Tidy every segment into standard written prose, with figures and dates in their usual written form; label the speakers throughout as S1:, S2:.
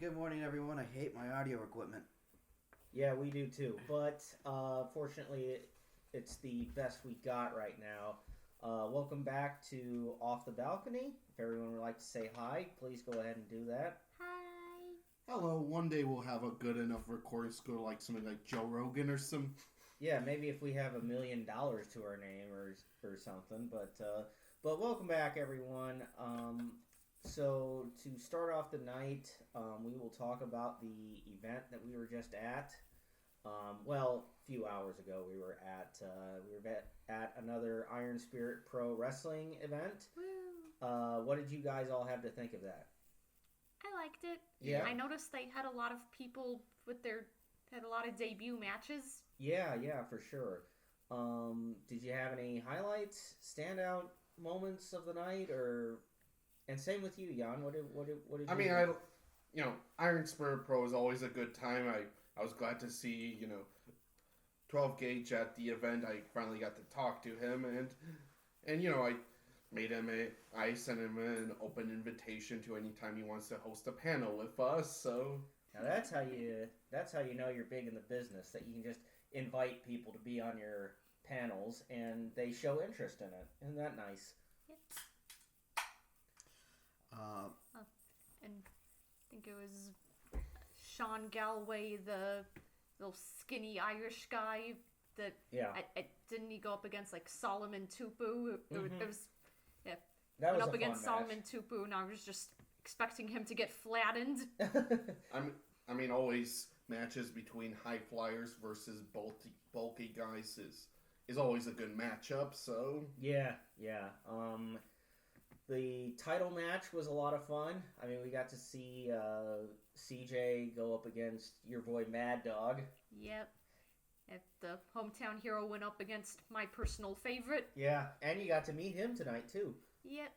S1: Good morning, everyone. I hate my audio equipment.
S2: Yeah, we do too. But fortunately, it's the best we got right now. Welcome back to Off the Balcony. If everyone would like to say hi, please go ahead and do that.
S3: Hi.
S4: Hello, one day we'll have a good enough recording to go to like something like Joe Rogan or some.
S2: Yeah, maybe if we have $1 million to our name or something. But welcome back, everyone. So to start off the night, we will talk about the event that we were just at. Well, a few hours ago, we were at another Iron Spirit Pro Wrestling event.
S3: Woo.
S2: What did you guys all have to think of that?
S3: I liked it.
S2: Yeah.
S3: I noticed they had a lot of people had a lot of debut matches.
S2: Yeah, for sure. Did you have any highlights, standout moments of the night, or? And same with you, Jan. What did
S4: I mean,
S2: think?
S4: Iron Spirit Pro is always a good time. I was glad to see 12 Gauge at the event. I finally got to talk to him, and I sent him an open invitation to any time he wants to host a panel with us. So
S2: Now that's how you know you're big in the business, that you can just invite people to be on your panels and they show interest in it. Isn't that nice?
S3: Yep.
S1: Uh,
S3: And I think it was Sean Galway, the little skinny Irish guy. That
S2: Yeah.
S3: didn't he go up against like Solomon Tupu? It was
S2: That
S3: went
S2: was
S3: up
S2: a
S3: against
S2: fun
S3: Solomon Tupu, and I was just expecting him to get flattened.
S2: match.
S4: I mean, always matches between high flyers versus bulky guys is always a good matchup. So
S2: Yeah. The title match was a lot of fun. I mean, we got to see CJ go up against your boy Mad Dog.
S3: Yep. The hometown hero went up against my personal favorite.
S2: Yeah, and you got to meet him tonight too.
S3: Yep.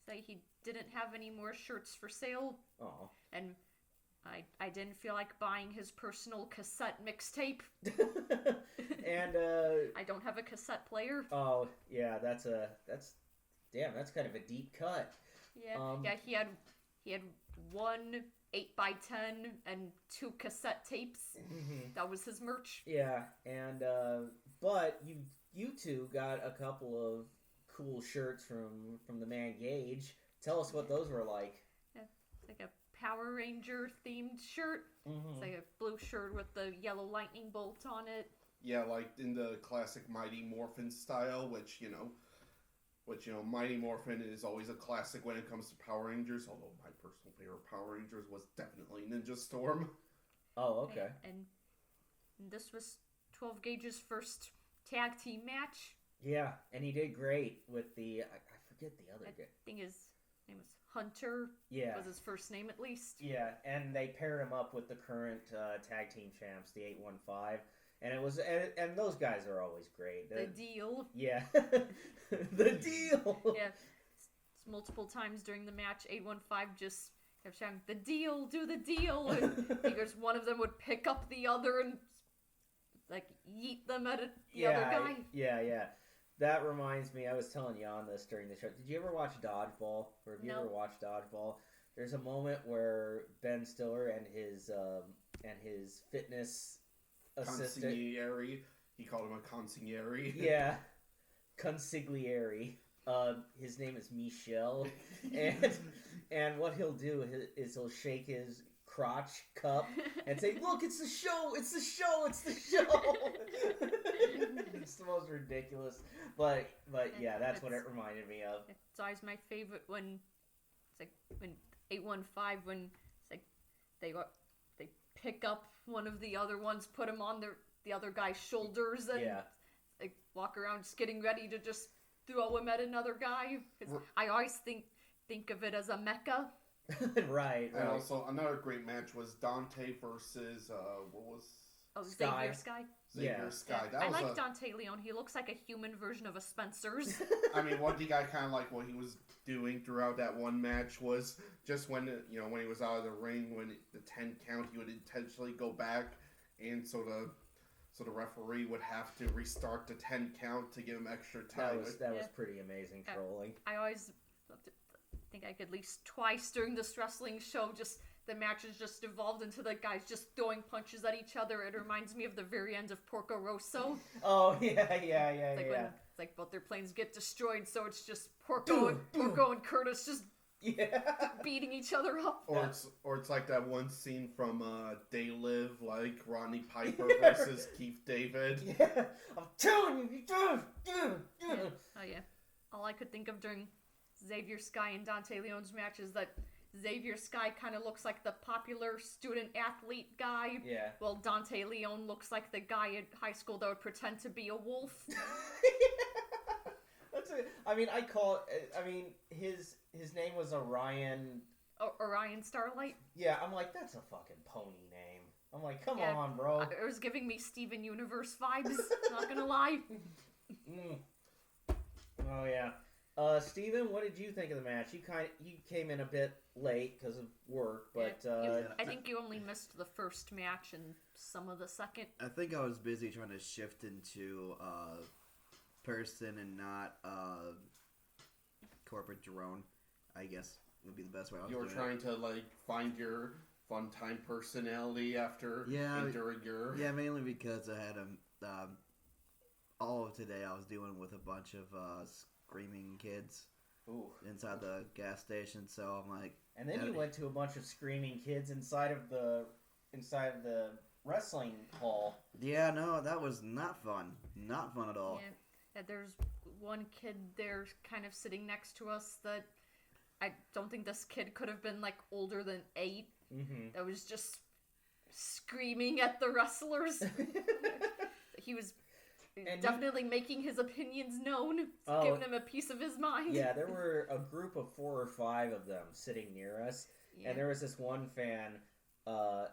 S3: So he didn't have any more shirts for sale,
S2: Oh.
S3: and I didn't feel like buying his personal cassette mixtape.
S2: And
S3: I don't have a cassette player.
S2: oh yeah, that's kind of a deep cut.
S3: Yeah, he had one 8x10 and 2 cassette tapes. That was his merch.
S2: Yeah, and but you two got a couple of cool shirts from the man Gage. Tell us what those were like.
S3: It's like a Power Ranger themed shirt. It's like a blue shirt with the yellow lightning bolt on it.
S4: yeah, like in the classic Mighty Morphin style, which Mighty Morphin is always a classic when it comes to Power Rangers. Although my personal favorite Power Rangers was definitely Ninja Storm.
S2: Oh, okay.
S3: And this was 12 Gauge's first tag team match.
S2: Yeah, and he did great with the I forget the other
S3: I
S2: guy.
S3: think his name was Hunter.
S2: Yeah.
S3: Was his first name at least.
S2: Yeah, and they paired him up with the current tag team champs, the 815, and it was and those guys are always great.
S3: The Deal.
S2: Yeah, the Deal.
S3: Yeah, it's multiple times during the match, 815 just kept shouting, "The Deal, do the deal!" And figures one of them would pick up the other and like yeet them at the other guy.
S2: Yeah. That reminds me, I was telling Jan this during the show. Did you ever watch Dodgeball? Or have you
S3: No.
S2: ever watched Dodgeball? There's a moment where Ben Stiller and his fitness assistant.
S4: Consigliere. He called him a consigliere.
S2: Yeah, consigliere. His name is Michel, and what he'll do is he'll shake his crotch cup and say, "Look, it's the show! It's the show! It's the show!" It's the most ridiculous, but yeah, that's what it reminded me of.
S3: It's always my favorite when it's like when 815 when it's like they pick up one of the other ones, put him on the other guy's shoulders, and
S2: Yeah.
S3: they walk around just getting ready to just throw him at another guy. 'Cause I always think of it as a mecha.
S2: right.
S4: And also another great match was Dante versus what was
S3: Oh,
S2: Sky.
S3: Xavier Sky.
S4: Xavier
S2: Yeah.
S4: Sky.
S3: I like Dante Leon. He looks like a human version of a Spencer's.
S4: I mean, one thing I kind of like what he was doing throughout that one match was just when when he was out of the ring, when the 10 count, he would intentionally go back, and so the referee would have to restart the 10 count to give him extra time.
S2: That was pretty amazing trolling.
S3: I always loved it. I think like at least twice during this wrestling show just the match has just evolved into the guys just throwing punches at each other. It reminds me of the very end of Porco Rosso.
S2: Oh yeah.
S3: It's like both their planes get destroyed, so it's just Porco and Curtis just beating each other up.
S4: Or it's like that one scene from They Live, like Rodney Piper versus Keith David.
S2: Yeah, I'm telling you,
S3: Oh yeah. All I could think of during Xavier Sky and Dante Leon's match is that Xavier Sky kind of looks like the popular student athlete guy.
S2: Yeah.
S3: While Dante Leon looks like the guy in high school that would pretend to be a wolf.
S2: That's it. His name was Orion.
S3: Orion Starlight.
S2: Yeah, I'm like, that's a fucking pony name. I'm like, come
S3: Yeah.
S2: on, bro.
S3: It was giving me Steven Universe vibes. Not gonna lie.
S2: Oh yeah. Steven, what did you think of the match? You came in a bit late because of work, but
S3: I think you only missed the first match and some of the second.
S1: I think I was busy trying to shift into person and not corporate drone, I guess would be the best way.
S4: You were trying to like find your fun time personality after enduring your...
S1: Yeah, mainly because I had all of today I was dealing with a bunch of screaming kids inside the gas station, so I'm like...
S2: And then you went to a bunch of screaming kids inside of the wrestling hall.
S1: Yeah, no, that was not fun. Not fun at all.
S3: Yeah, there's one kid there kind of sitting next to us that I don't think this kid could have been like older than 8.
S2: Mm-hmm.
S3: That was just screaming at the wrestlers. He was definitely making his opinions known, giving them a piece of his mind.
S2: Yeah, there were a group of 4 or 5 of them sitting near us, and there was this one fan,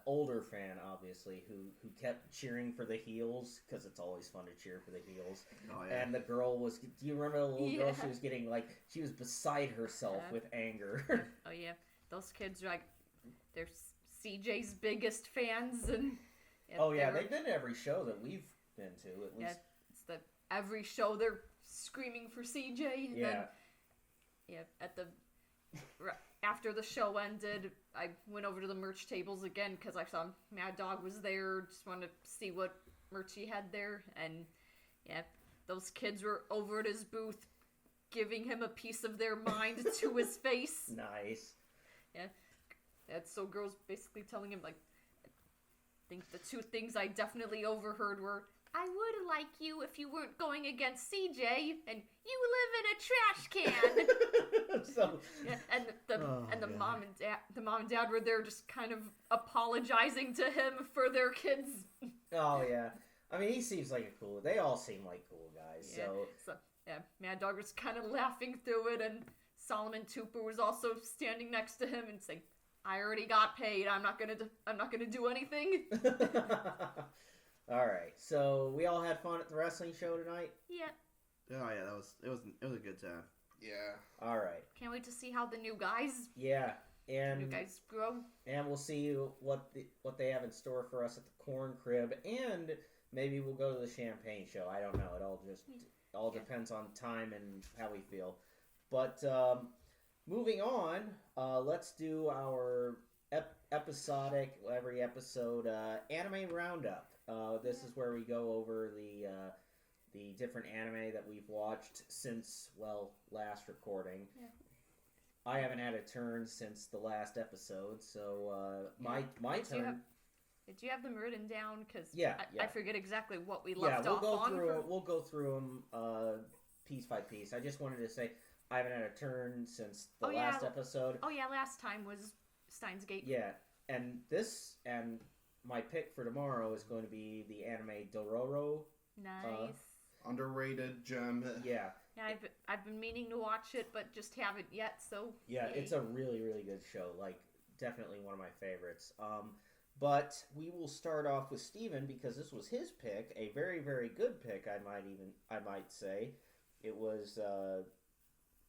S2: older fan, obviously, who kept cheering for the heels, because it's always fun to cheer for the heels.
S1: Oh, yeah.
S2: And the girl was, do you remember the little girl? She was getting, like, she was beside herself with anger.
S3: Oh, yeah. Those kids are, like, they're CJ's biggest fans, and...
S2: they've been to every show that we've been to, at least.
S3: It's that every show they're screaming for CJ. And then, at the... After the show ended, I went over to the merch tables again because I saw Mad Dog was there. Just wanted to see what merch he had there. And, those kids were over at his booth giving him a piece of their mind to his face.
S2: Nice.
S3: Yeah. So girls basically telling him, like, I think the 2 things I definitely overheard were, I would like you if you weren't going against CJ, and you live in a trash can. The mom and dad were there just kind of apologizing to him for their kids.
S2: Oh yeah, I mean he seems like a cool. They all seem like cool guys. So
S3: Mad Dog was kind of laughing through it, and Solomon Tooper was also standing next to him and saying, "I already got paid. I'm not gonna do anything."
S2: All right, so we all had fun at the wrestling show tonight.
S3: Yeah.
S1: Oh yeah, it was a good time.
S4: Yeah.
S2: All right.
S3: Can't wait to see how the new guys.
S2: Yeah, and
S3: new guys grow.
S2: And we'll see what they have in store for us at the Corn Crib, and maybe we'll go to the Champagne show. I don't know. It all depends on time and how we feel. But moving on, let's do our episodic every episode anime roundup. This is where we go over the different anime that we've watched since, last recording. Yeah. I haven't had a turn since the last episode, so my turn.
S3: Did you have them written down? Because I forget exactly what we left off on.
S2: We'll go through them piece by piece. I just wanted to say I haven't had a turn since the last episode.
S3: Oh yeah, last time was Steins Gate.
S2: Yeah, and my pick for tomorrow is going to be the anime Dororo.
S3: Nice.
S4: Underrated gem.
S2: Yeah.
S3: Yeah, I've been meaning to watch it, but just haven't yet. So
S2: yeah,
S3: yay.
S2: It's a really really good show. Like definitely one of my favorites. But we will start off with Steven because this was his pick, a very very good pick. I might say it was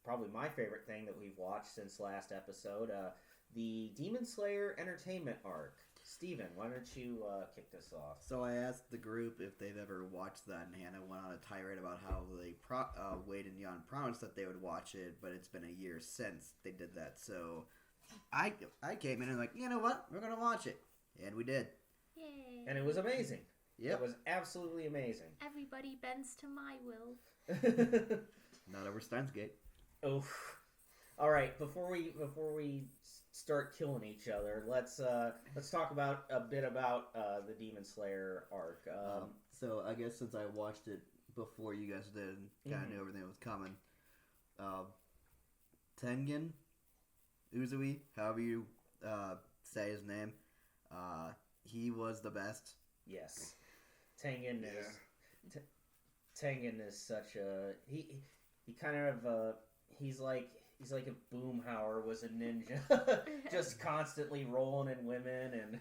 S2: probably my favorite thing that we've watched since last episode. The Demon Slayer Entertainment arc. Steven, why don't you kick this off?
S1: So I asked the group if they've ever watched that, and Hannah went on a tirade about how they Wade and Jan promised that they would watch it, but it's been a year since they did that. So I came in and like, you know what? We're gonna watch it, and we did.
S3: Yay!
S2: And it was amazing.
S1: Yep.
S2: It was absolutely amazing.
S3: Everybody bends to my will.
S1: Not over Steins Gate.
S2: Oof. All right, before we start killing each other, let's talk about a bit about the Demon Slayer arc.
S1: So I guess since I watched it before you guys did, and kind of knew everything that was coming, Tengen Uzui, however you say his name, he was the best.
S2: Yes, Tengen is Tengen is such a he kind of he's like if Boomhauer was a ninja, just constantly rolling in women and.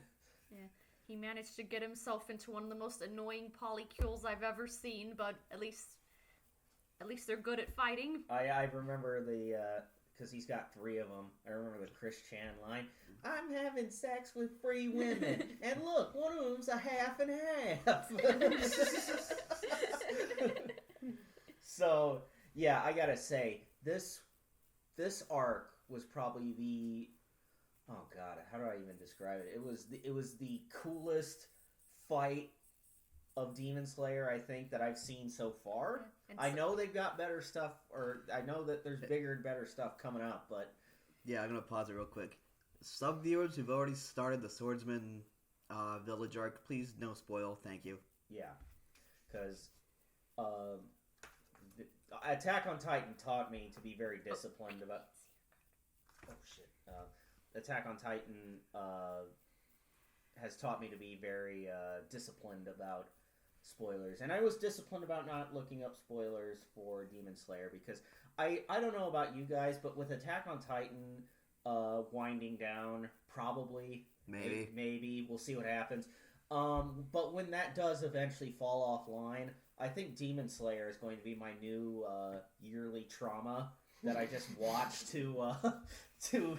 S3: Yeah, he managed to get himself into one of the most annoying polycules I've ever seen, but at least they're good at fighting.
S2: I remember the because he's got 3 of them. I remember the Chris Chan line. I'm having sex with 3 women, and look, one of them's a half and half. So yeah, I gotta say this arc was probably the how do I even describe it? It was the coolest fight of Demon Slayer I think that I've seen so far. I know they've got better stuff, or I know that there's bigger and better stuff coming up, but
S1: yeah, I'm gonna pause it real quick. Some viewers who've already started the Swordsman Village arc, please no spoil, thank you.
S2: Yeah, because Attack on Titan taught me to be very disciplined about. Oh shit! Attack on Titan has taught me to be very disciplined about spoilers, and I was disciplined about not looking up spoilers for Demon Slayer because I don't know about you guys, but with Attack on Titan winding down, probably maybe we'll see what happens. But when that does eventually fall offline, I think Demon Slayer is going to be my new yearly trauma that I just watch to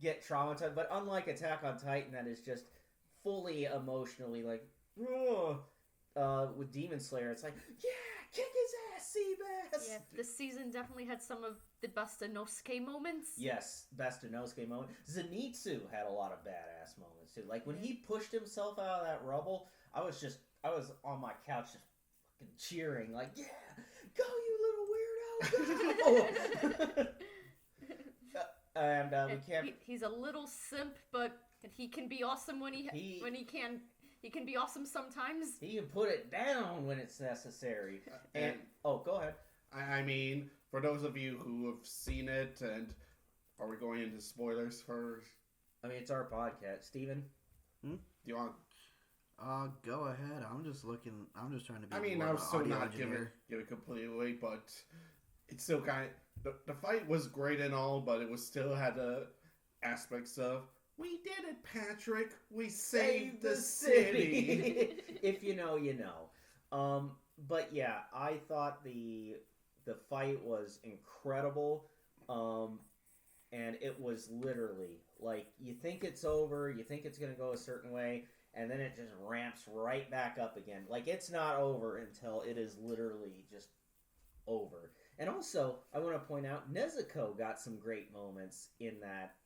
S2: get traumatized. But unlike Attack on Titan, that is just fully emotionally like, with Demon Slayer, it's like, yeah, kick his ass, Seabass!
S3: Yeah, this season definitely had some of the best Inosuke moments.
S2: Yes, best Inosuke moment. Zenitsu had a lot of badass moments too. Like when he pushed himself out of that rubble, I was on my couch just fucking cheering, like, yeah, go you little weirdo, go! And we can't.
S3: He's a little simp, but he can be awesome when he can. He can be awesome sometimes.
S2: He can put it down when it's necessary. And go ahead.
S4: I mean, for those of you who have seen it, and are we going into spoilers first?
S2: I mean, it's our podcast, Steven.
S4: Do you want?
S1: Go ahead. I'm just trying to be.
S4: I mean, I was still not give it completely away, but it's still kind of the fight was great and all, but it was still had aspects of. We did it, Patrick. We saved the city.
S2: If you know, you know. But yeah, I thought the fight was incredible. And it was literally like you think it's over, you think it's gonna go a certain way, and then it just ramps right back up again. Like it's not over until it is literally just over. And also, I want to point out, Nezuko got some great moments in that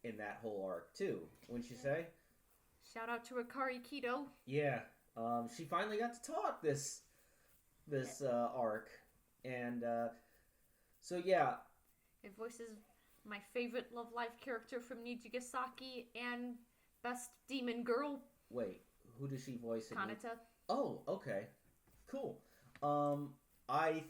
S2: whole arc too. Wouldn't you say?
S3: Shout out to Akari Kido.
S2: Yeah, she finally got to talk this arc, and so yeah.
S3: It voices my favorite Love Live character from Nijigasaki and best demon girl.
S2: Wait, who does she voice?
S3: Kanata.
S2: Oh, okay, cool. I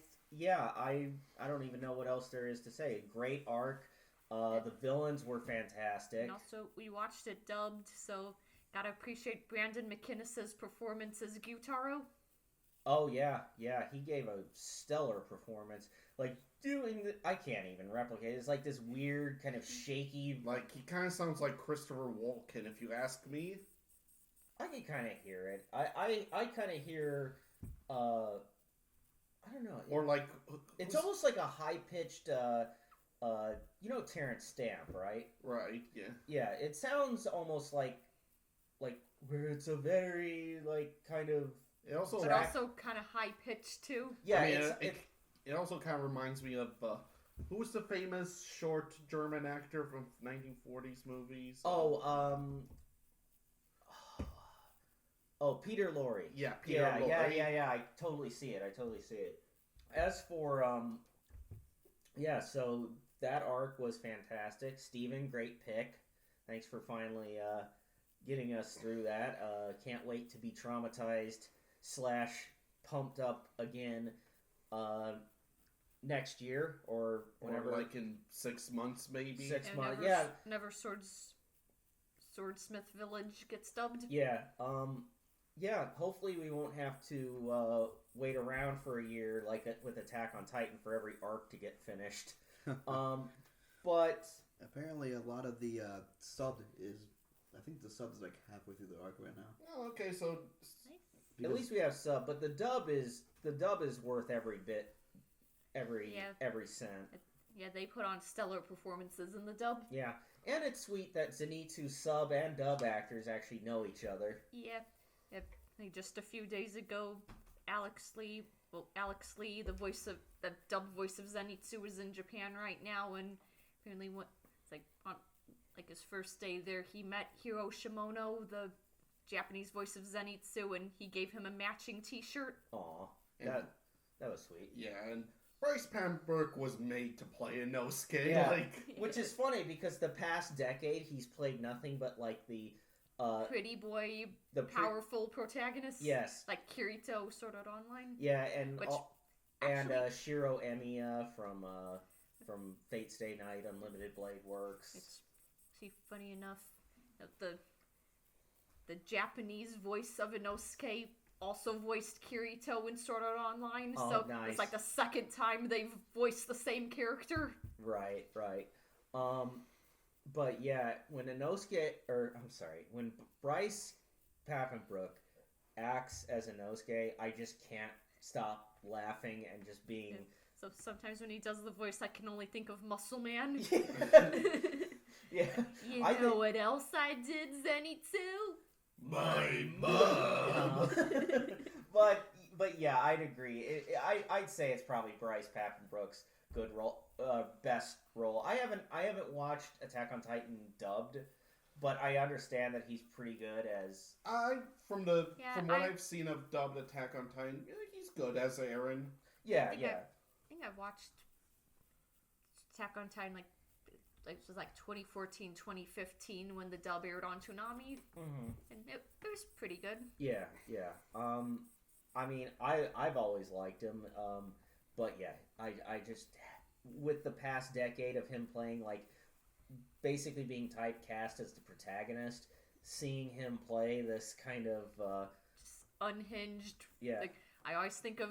S2: don't even know what else there is to say. Great arc. The villains were fantastic.
S3: And also, we watched it dubbed, so gotta appreciate Brandon McInnes's performance as Gyutaro.
S2: Oh yeah, he gave a stellar performance. Like I can't even replicate it. It's like this weird kind of shaky.
S4: Like he kind of sounds like Christopher Walken, if you ask me.
S2: I can kind of hear it. I kind of hear. I don't know.
S4: Or like
S2: it's almost like a high pitched. You know Terrence Stamp, right?
S4: Right. Yeah.
S2: Yeah. It sounds almost like where it's a very like kind of.
S4: It also
S3: kind of high pitched too.
S2: Yeah.
S4: I mean, it also kind of reminds me of Who was the famous short German actor from 1940s movies?
S2: Peter Lorre.
S4: Yeah, Peter Lorre.
S2: Yeah. I totally see it. As for so that arc was fantastic. Steven, great pick. Thanks for finally getting us through that. Can't wait to be traumatized / pumped up again next year or whenever.
S4: Or like in 6 months, maybe.
S2: 6 months,
S3: Never Swordsmith Village gets dubbed.
S2: Yeah. Hopefully we won't have to wait around for a year like with Attack on Titan for every arc to get finished. But
S1: apparently a lot of the sub is, I think the sub is like halfway through the arc right now.
S4: Oh, okay, so
S2: at least we have sub, but the dub is worth every bit, every cent.
S3: Yeah, they put on stellar performances in the dub.
S2: Yeah, and it's sweet that Zenitsu's sub and dub actors actually know each other.
S3: Yeah. Like just a few days ago, Alex Lee, the dubbed voice of Zenitsu, is in Japan right now, and apparently it's like on like his first day there, he met Hiro Shimono, the Japanese voice of Zenitsu, and he gave him a matching T-shirt.
S2: Aw, that was sweet.
S4: Yeah, and Bryce Pamberg was made to play Inosuke.
S2: Yeah, which is funny because the past decade he's played nothing but like the
S3: pretty boy, powerful protagonist.
S2: Yes,
S3: like Kirito Sword Art Online.
S2: Yeah, and Shiro Emiya from Fate Stay Night, Unlimited Blade Works.
S3: It's funny enough, the Japanese voice of Inosuke also voiced Kirito in Sword Art Online.
S2: Oh,
S3: so
S2: nice.
S3: It's like the second time they've voiced the same character.
S2: Right. But yeah, when when Bryce Papenbrook acts as Inosuke, I just can't stop laughing and just being...
S3: So sometimes when he does the voice, I can only think of Muscle Man.
S2: Yeah.
S3: You know what else I did, Zenitsu?
S4: My mom!
S2: But yeah, I'd agree. I'd say it's probably Bryce Papenbrook's good role, best role. I haven't watched Attack on Titan dubbed, but I understand that he's pretty good as.
S4: From what I've seen of dubbed Attack on Titan, he's good as Eren.
S2: Yeah,
S3: I think I watched Attack on Titan like it was like 2014, 2015 when the dub aired on Toonami, and it was pretty good.
S2: Yeah. I mean, I've always liked him, but yeah, I just with the past decade of him playing like basically being typecast as the protagonist, seeing him play this kind of
S3: just unhinged.
S2: Yeah.
S3: Like, I always think of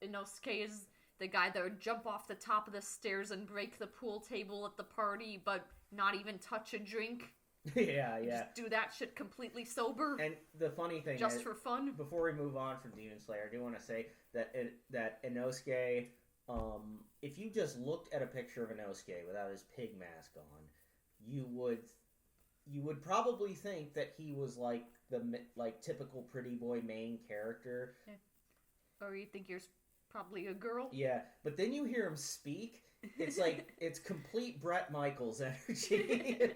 S3: Inosuke as the guy that would jump off the top of the stairs and break the pool table at the party, but not even touch a drink.
S2: Yeah.
S3: Just do that shit completely sober.
S2: And the funny thing
S3: just
S2: is,
S3: for fun.
S2: Before we move on from Demon Slayer, I do want to say that Inosuke, if you just looked at a picture of Inosuke without his pig mask on, you would probably think that he was like the typical pretty boy main character.
S3: Yeah. Or you think you're probably a girl.
S2: Yeah, but then you hear him speak. It's like it's complete Bret Michaels energy.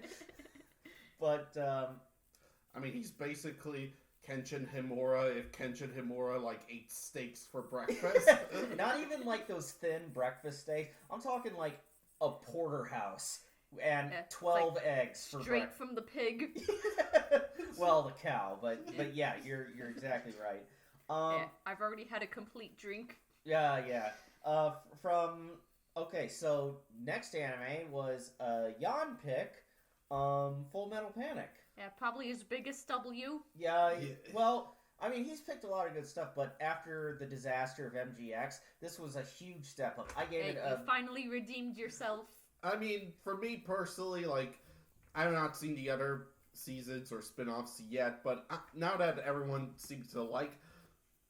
S2: But
S4: I mean, he's basically Kenshin Himura if Kenshin Himura like ate steaks for breakfast.
S2: Not even like those thin breakfast steaks. I'm talking like a porterhouse and 12 like eggs for
S3: straight from the pig.
S2: Well, the cow, but yeah, you're exactly right.
S3: I've already had a complete drink.
S2: Yeah. So next anime was Jan pick, Full Metal Panic.
S3: Yeah, probably his biggest W.
S2: Yeah. Well, I mean, he's picked a lot of good stuff, but after the disaster of MGX, this was a huge step up. I gave it a...
S3: You finally redeemed yourself.
S4: I mean, for me personally, like, I have not seen the other seasons or spin-offs yet, but now that everyone seems to like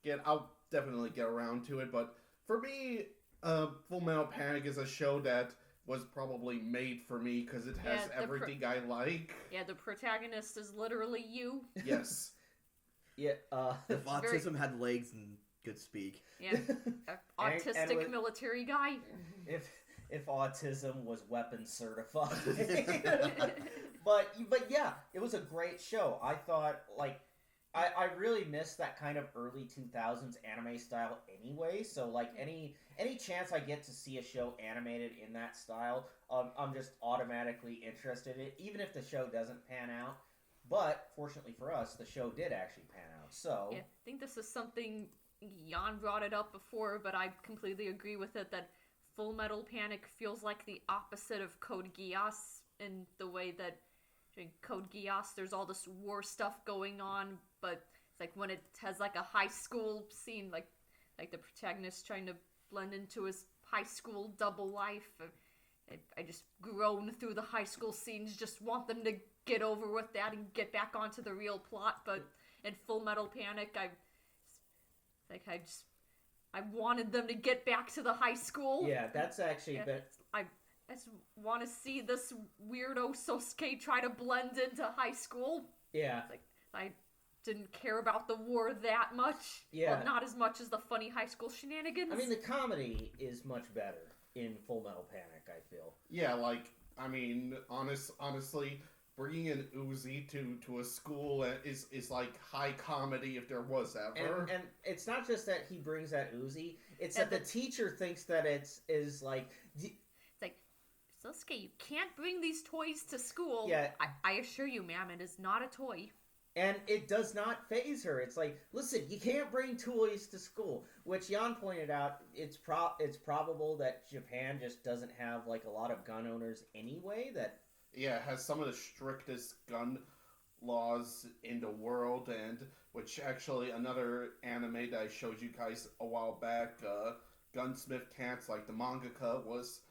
S4: it, I'll definitely get around to it. But for me, Full Metal Panic is a show that was probably made for me because it has everything I like.
S3: Yeah, the protagonist is literally you.
S4: Yes.
S2: Yeah.
S1: If autism had legs and could speak.
S3: Yeah. Autistic military guy.
S2: if autism was weapon certified. but yeah, it was a great show. I thought like I really missed that kind of early 2000s anime style anyway. So like any chance I get to see a show animated in that style, I'm just automatically interested in it, even if the show doesn't pan out. But fortunately for us, the show did actually pan out. So
S3: yeah, I think this is something Jan brought it up before, but I completely agree with it that Full Metal Panic feels like the opposite of Code Geass in the way that in Code Geass there's all this war stuff going on, but it's like when it has like a high school scene, like the protagonist trying to blend into his high school double life. I just groan through the high school scenes, just want them to get over with that and get back onto the real plot. But in Full Metal Panic, I wanted them to get back to the high school.
S2: Yeah, that's actually
S3: I just want to see this weirdo Sosuke try to blend into high school.
S2: Yeah.
S3: Like I didn't care about the war that much.
S2: Yeah.
S3: Well, not as much as the funny high school shenanigans.
S2: I mean, the comedy is much better in Full Metal Panic, I feel.
S4: Yeah, like, I mean, honestly, bringing an Uzi to a school is like high comedy if there was ever.
S2: And it's not just that he brings that Uzi, it's that the teacher thinks that it's like...
S3: It's like, Sosuke, you can't bring these toys to school.
S2: Yeah.
S3: I assure you, ma'am, it is not a toy.
S2: And it does not faze her. It's like, listen, you can't bring toys to school. Which Jan pointed out, it's probable that Japan just doesn't have like a lot of gun owners anyway. That
S4: it has some of the strictest gun laws in the world, and which actually another anime that I showed you guys a while back, Gunsmith Cats, like the mangaka was,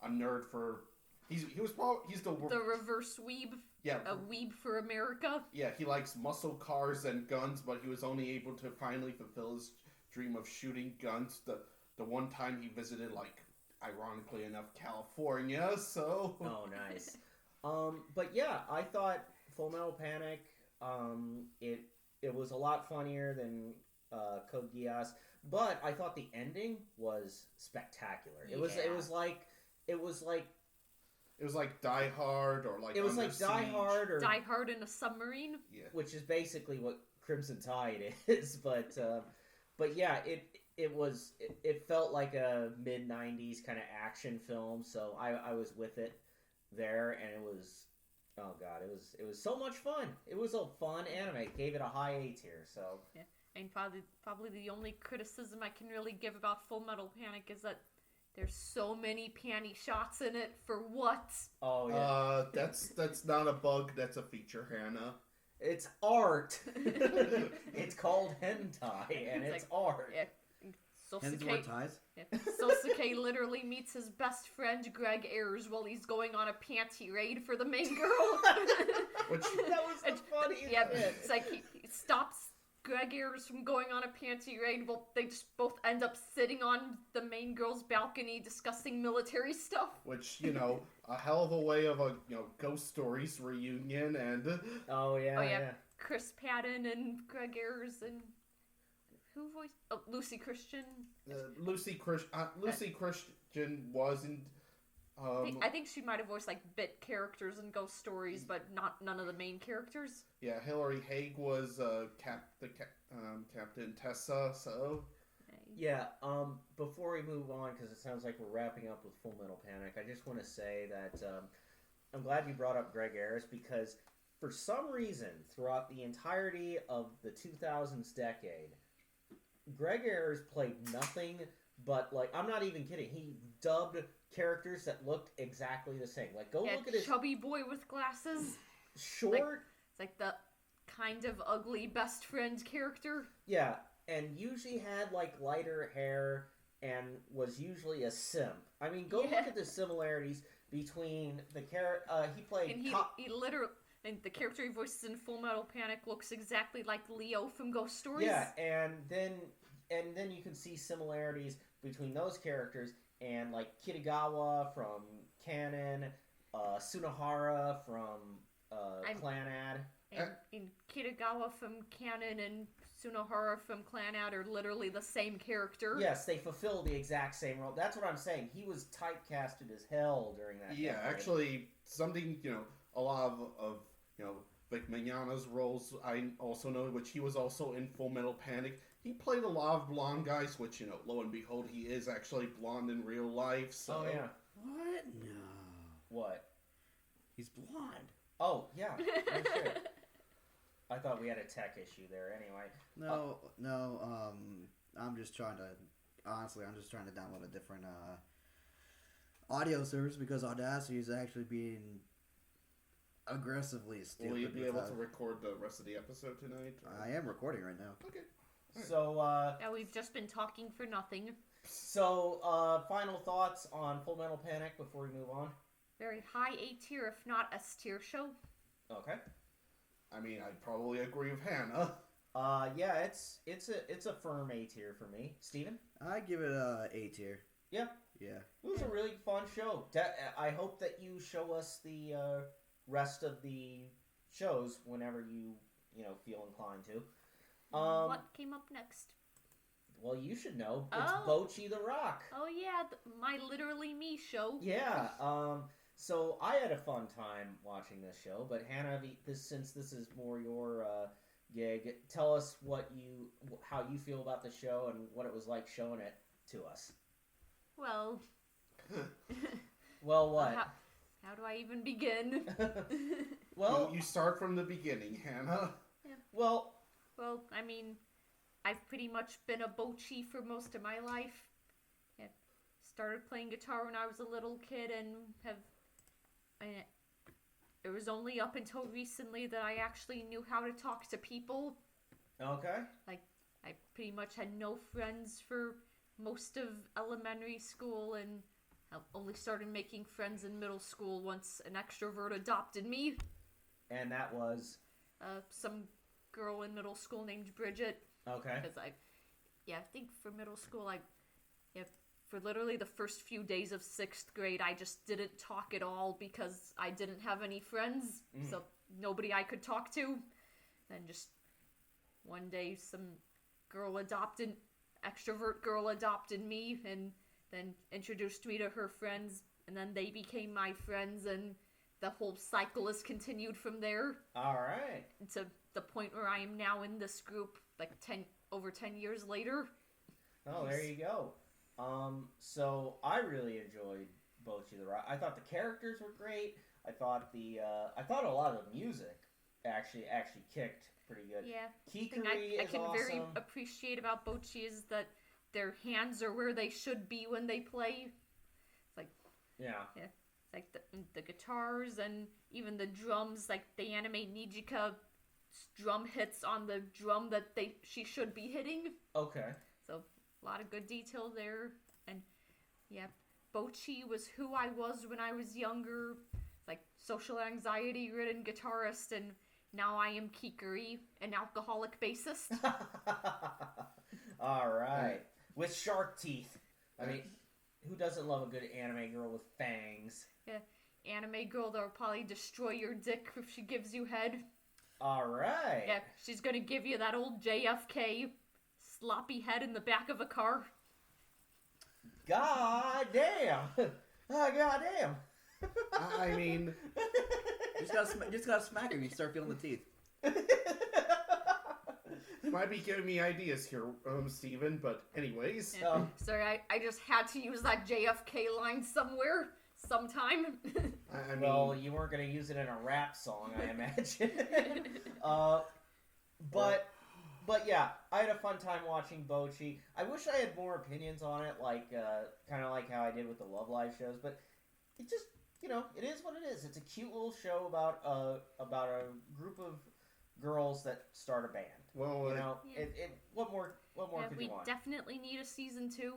S4: a nerd for. He's the
S3: reverse weeb.
S4: Yeah,
S3: a weeb for America.
S4: Yeah, he likes muscle cars and guns, but he was only able to finally fulfill his dream of shooting guns the one time he visited, like, ironically enough, California. So.
S2: Oh, nice. But yeah, I thought Full Metal Panic. It was a lot funnier than Code Geass, but I thought the ending was spectacular.
S3: Yeah.
S2: It was like
S4: Die Hard or like.
S2: It was like Die Hard or
S3: Die Hard in a submarine.
S4: Yeah.
S2: Which is basically what Crimson Tide is, but yeah, it felt like a mid '90s kind of action film, so I was with it there, and it was, oh god, it was so much fun. It was a fun anime. Gave it a high A tier. So
S3: yeah, and probably the only criticism I can really give about Full Metal Panic is that there's so many panty shots in it. For what?
S2: Oh yeah.
S4: That's not a bug. That's a feature, Hannah.
S2: It's art. It's called hentai, and it's art.
S1: Yeah.
S3: Sosuke literally meets his best friend Greg Ayers while he's going on a panty raid for the main girl.
S2: That was the funniest bit.
S3: It's like he stops Greg Ayers from going on a panty raid. Well, they just both end up sitting on the main girl's balcony discussing military stuff.
S4: Which, a hell of a way of a, Ghost Stories reunion and...
S2: Oh, yeah.
S3: Chris Patton and Greg Ayers and... Who voiced... Oh, Lucy Christian.
S4: Lucy Christian wasn't...
S3: I think she might have voiced, like, bit characters in Ghost Stories, but none of the main characters.
S4: Yeah, Hilary Haig was Captain Tessa, so...
S2: Yeah, before we move on, because it sounds like we're wrapping up with Full Metal Panic, I just want to say that I'm glad you brought up Greg Ayers, because for some reason, throughout the entirety of the 2000s decade, Greg Ayers played nothing but, like, I'm not even kidding, he dubbed characters that looked exactly the same. Like, look at his...
S3: chubby boy with glasses.
S2: Short.
S3: It's like the kind of ugly best friend character.
S2: Yeah, and usually had, like, lighter hair and was usually a simp. I mean, look at the similarities between the character... he played...
S3: And he literally... And the character he voices in Full Metal Panic looks exactly like Leo from Ghost Stories.
S2: Yeah, and then you can see similarities between those characters and, like, Kitagawa from Canon, Sunahara from Clanad.
S3: And Kitagawa from Canon and Sunohara from Clan Ad are literally the same character.
S2: Yes, they fulfill the exact same role. That's what I'm saying. He was typecasted as hell during that.
S4: Yeah,
S2: decade.
S4: actually, something, a lot of like Manana's roles, I also know, which he was also in Full Metal Panic. He played a lot of blonde guys, which, lo and behold, he is actually blonde in real life, so...
S2: Oh, yeah.
S1: What? No.
S2: What?
S1: He's blonde.
S2: Oh, yeah. No shit. I thought we had a tech issue there anyway.
S1: No, I'm just trying to... Honestly, I'm just trying to download a different audio service because Audacity is actually being aggressively stupid.
S4: Will you be able to record the rest of the episode tonight?
S1: I am recording right now.
S4: Okay. Right.
S2: So,
S3: Yeah, we've just been talking for nothing.
S2: So, final thoughts on Full Metal Panic before we move on?
S3: Very high A tier, if not S tier show.
S2: Okay.
S4: I mean, I'd probably agree with Hannah.
S2: Yeah, it's a firm A tier for me. Steven?
S1: I give it a A tier.
S2: Yeah.
S1: Yeah.
S2: It was a really fun show. I hope that you show us the rest of the shows whenever you feel inclined to.
S3: What came up next?
S2: Well, you should know. It's
S3: Oh.
S2: Bocchi the Rock.
S3: Oh yeah, my Literally Me show.
S2: Yeah. So I had a fun time watching this show, but Hannah, since this is more your gig, tell us how you feel about the show and what it was like showing it to us.
S3: Well,
S2: Well, what?
S3: how do I even begin?
S2: Well,
S4: You start from the beginning, Hannah.
S2: well,
S3: Well, I mean, I've pretty much been a Bocchi for most of my life. I started playing guitar when I was a little kid and it was only up until recently that I actually knew how to talk to people.
S2: okay.
S3: I pretty much had no friends for most of elementary school and I only started making friends in middle school once an extrovert adopted me.
S2: And that was
S3: Some girl in middle school named Bridget.
S2: okay.
S3: Because I think for middle school, for literally the first few days of 6th grade, I just didn't talk at all because I didn't have any friends, so nobody I could talk to. Then just one day, some extrovert girl adopted me, and then introduced me to her friends, and then they became my friends, and the whole cycle has continued from there.
S2: All right.
S3: To the point where I am now in this group, over 10 years later.
S2: Oh, there you go. So I really enjoyed Bocchi the Rock. I thought the characters were great. I thought a lot of the music actually kicked pretty good.
S3: Yeah.
S2: Kikuri
S3: I
S2: is
S3: can
S2: awesome.
S3: very appreciate about Bocchi is that their hands are where they should be when they play. It's like it's like the guitars and even the drums. Like they animate Nijika's drum hits on the drum that she should be hitting.
S2: Okay.
S3: So a lot of good detail there. And yeah, Bocchi was who I was when I was younger. Like social anxiety ridden guitarist, and now I am Kikuri, an alcoholic bassist.
S2: All right. With shark teeth. I mean, who doesn't love a good anime girl with fangs?
S3: Yeah, anime girl that'll probably destroy your dick if she gives you head.
S2: All right.
S3: Yeah, she's gonna give you that old JFK sloppy head in the back of a car.
S2: God damn. God damn.
S4: I mean,
S1: Just gotta smack her. You start feeling the teeth.
S4: you might be giving me ideas here, Steven, but anyways.
S3: Yeah. Sorry, I just had to use that JFK line somewhere, sometime.
S4: I mean,
S2: Well, you weren't going to use it in a rap song, I imagine. But yeah, I had a fun time watching Bocchi. I wish I had more opinions on it, kind of like how I did with the Love Live shows, but it just, it is what it is. It's a cute little show about a group of girls that start a band.
S4: well,
S2: What more could
S3: we
S2: you want?
S3: definitely need a season 2.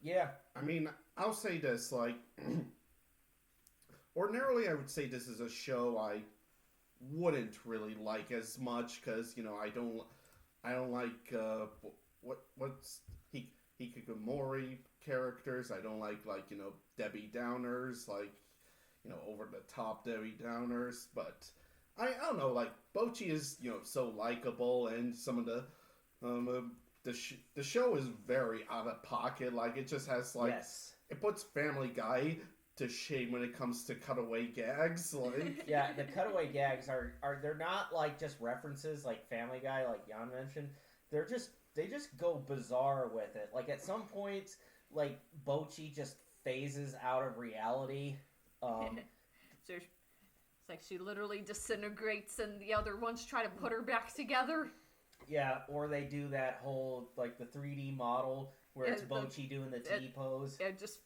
S2: Yeah.
S4: I mean, I'll say this, ordinarily I would say this is a show I wouldn't really like as much, because, I don't like, what's Hikikomori characters. I don't like, Debbie Downers, over the top Debbie Downers, but I don't know, like Bocchi is so likable, and some of the show is very out of pocket. Like it just has like it puts Family Guy to shame when it comes to cutaway gags. Like
S2: yeah, the cutaway gags are they're not like just references like Family Guy, like Jan mentioned. They just go bizarre with it. Like at some points, like Bocchi just phases out of reality.
S3: So it's like she literally disintegrates, and the other ones try to put her back together.
S2: Yeah, or they do that whole like the 3D model where it's Bocchi doing the T pose.
S3: Yeah, just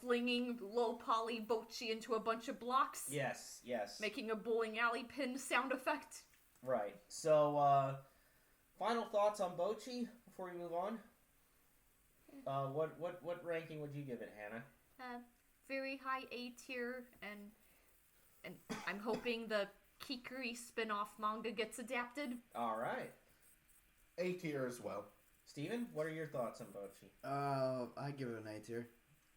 S3: flinging low poly Bocchi into a bunch of blocks.
S2: Yes.
S3: Making a bowling alley pin sound effect.
S2: Right. So, final thoughts on Bocchi before we move on. What ranking would you give it, Hannah?
S3: Very high A tier, and I'm hoping the Kikuri spin-off manga gets adapted.
S2: All right.
S4: A tier as well.
S2: Steven, what are your thoughts on Bocchi?
S1: I give it an A tier.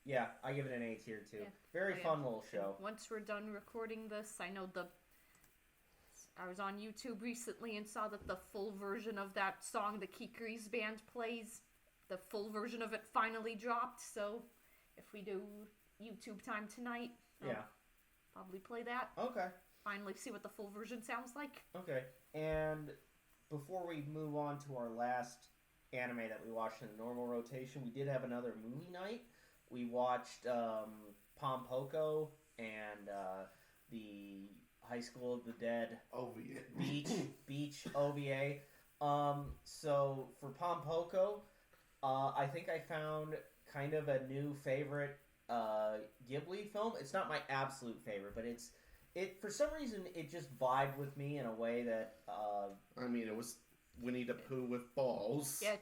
S2: Yeah, I give it an A tier too. Yeah. Very fun little show.
S3: And once we're done recording this, I know I was on YouTube recently and saw that the full version of that song the Kikuri's band plays, the full version of it finally dropped. So if we do YouTube time tonight, I'll probably play that.
S2: Okay.
S3: Finally see what the full version sounds like.
S2: Okay. And before we move on to our last anime that we watched in the normal rotation, we did have another movie night. We watched Pompoko and the High School of the Dead
S4: OVA.
S2: Beach OVA. So for Pompoko, I think I found kind of a new favorite Ghibli film. It's not my absolute favorite, but it for some reason it just vibed with me in a way that
S4: I mean, it was Winnie the Pooh with balls.
S3: Yeah,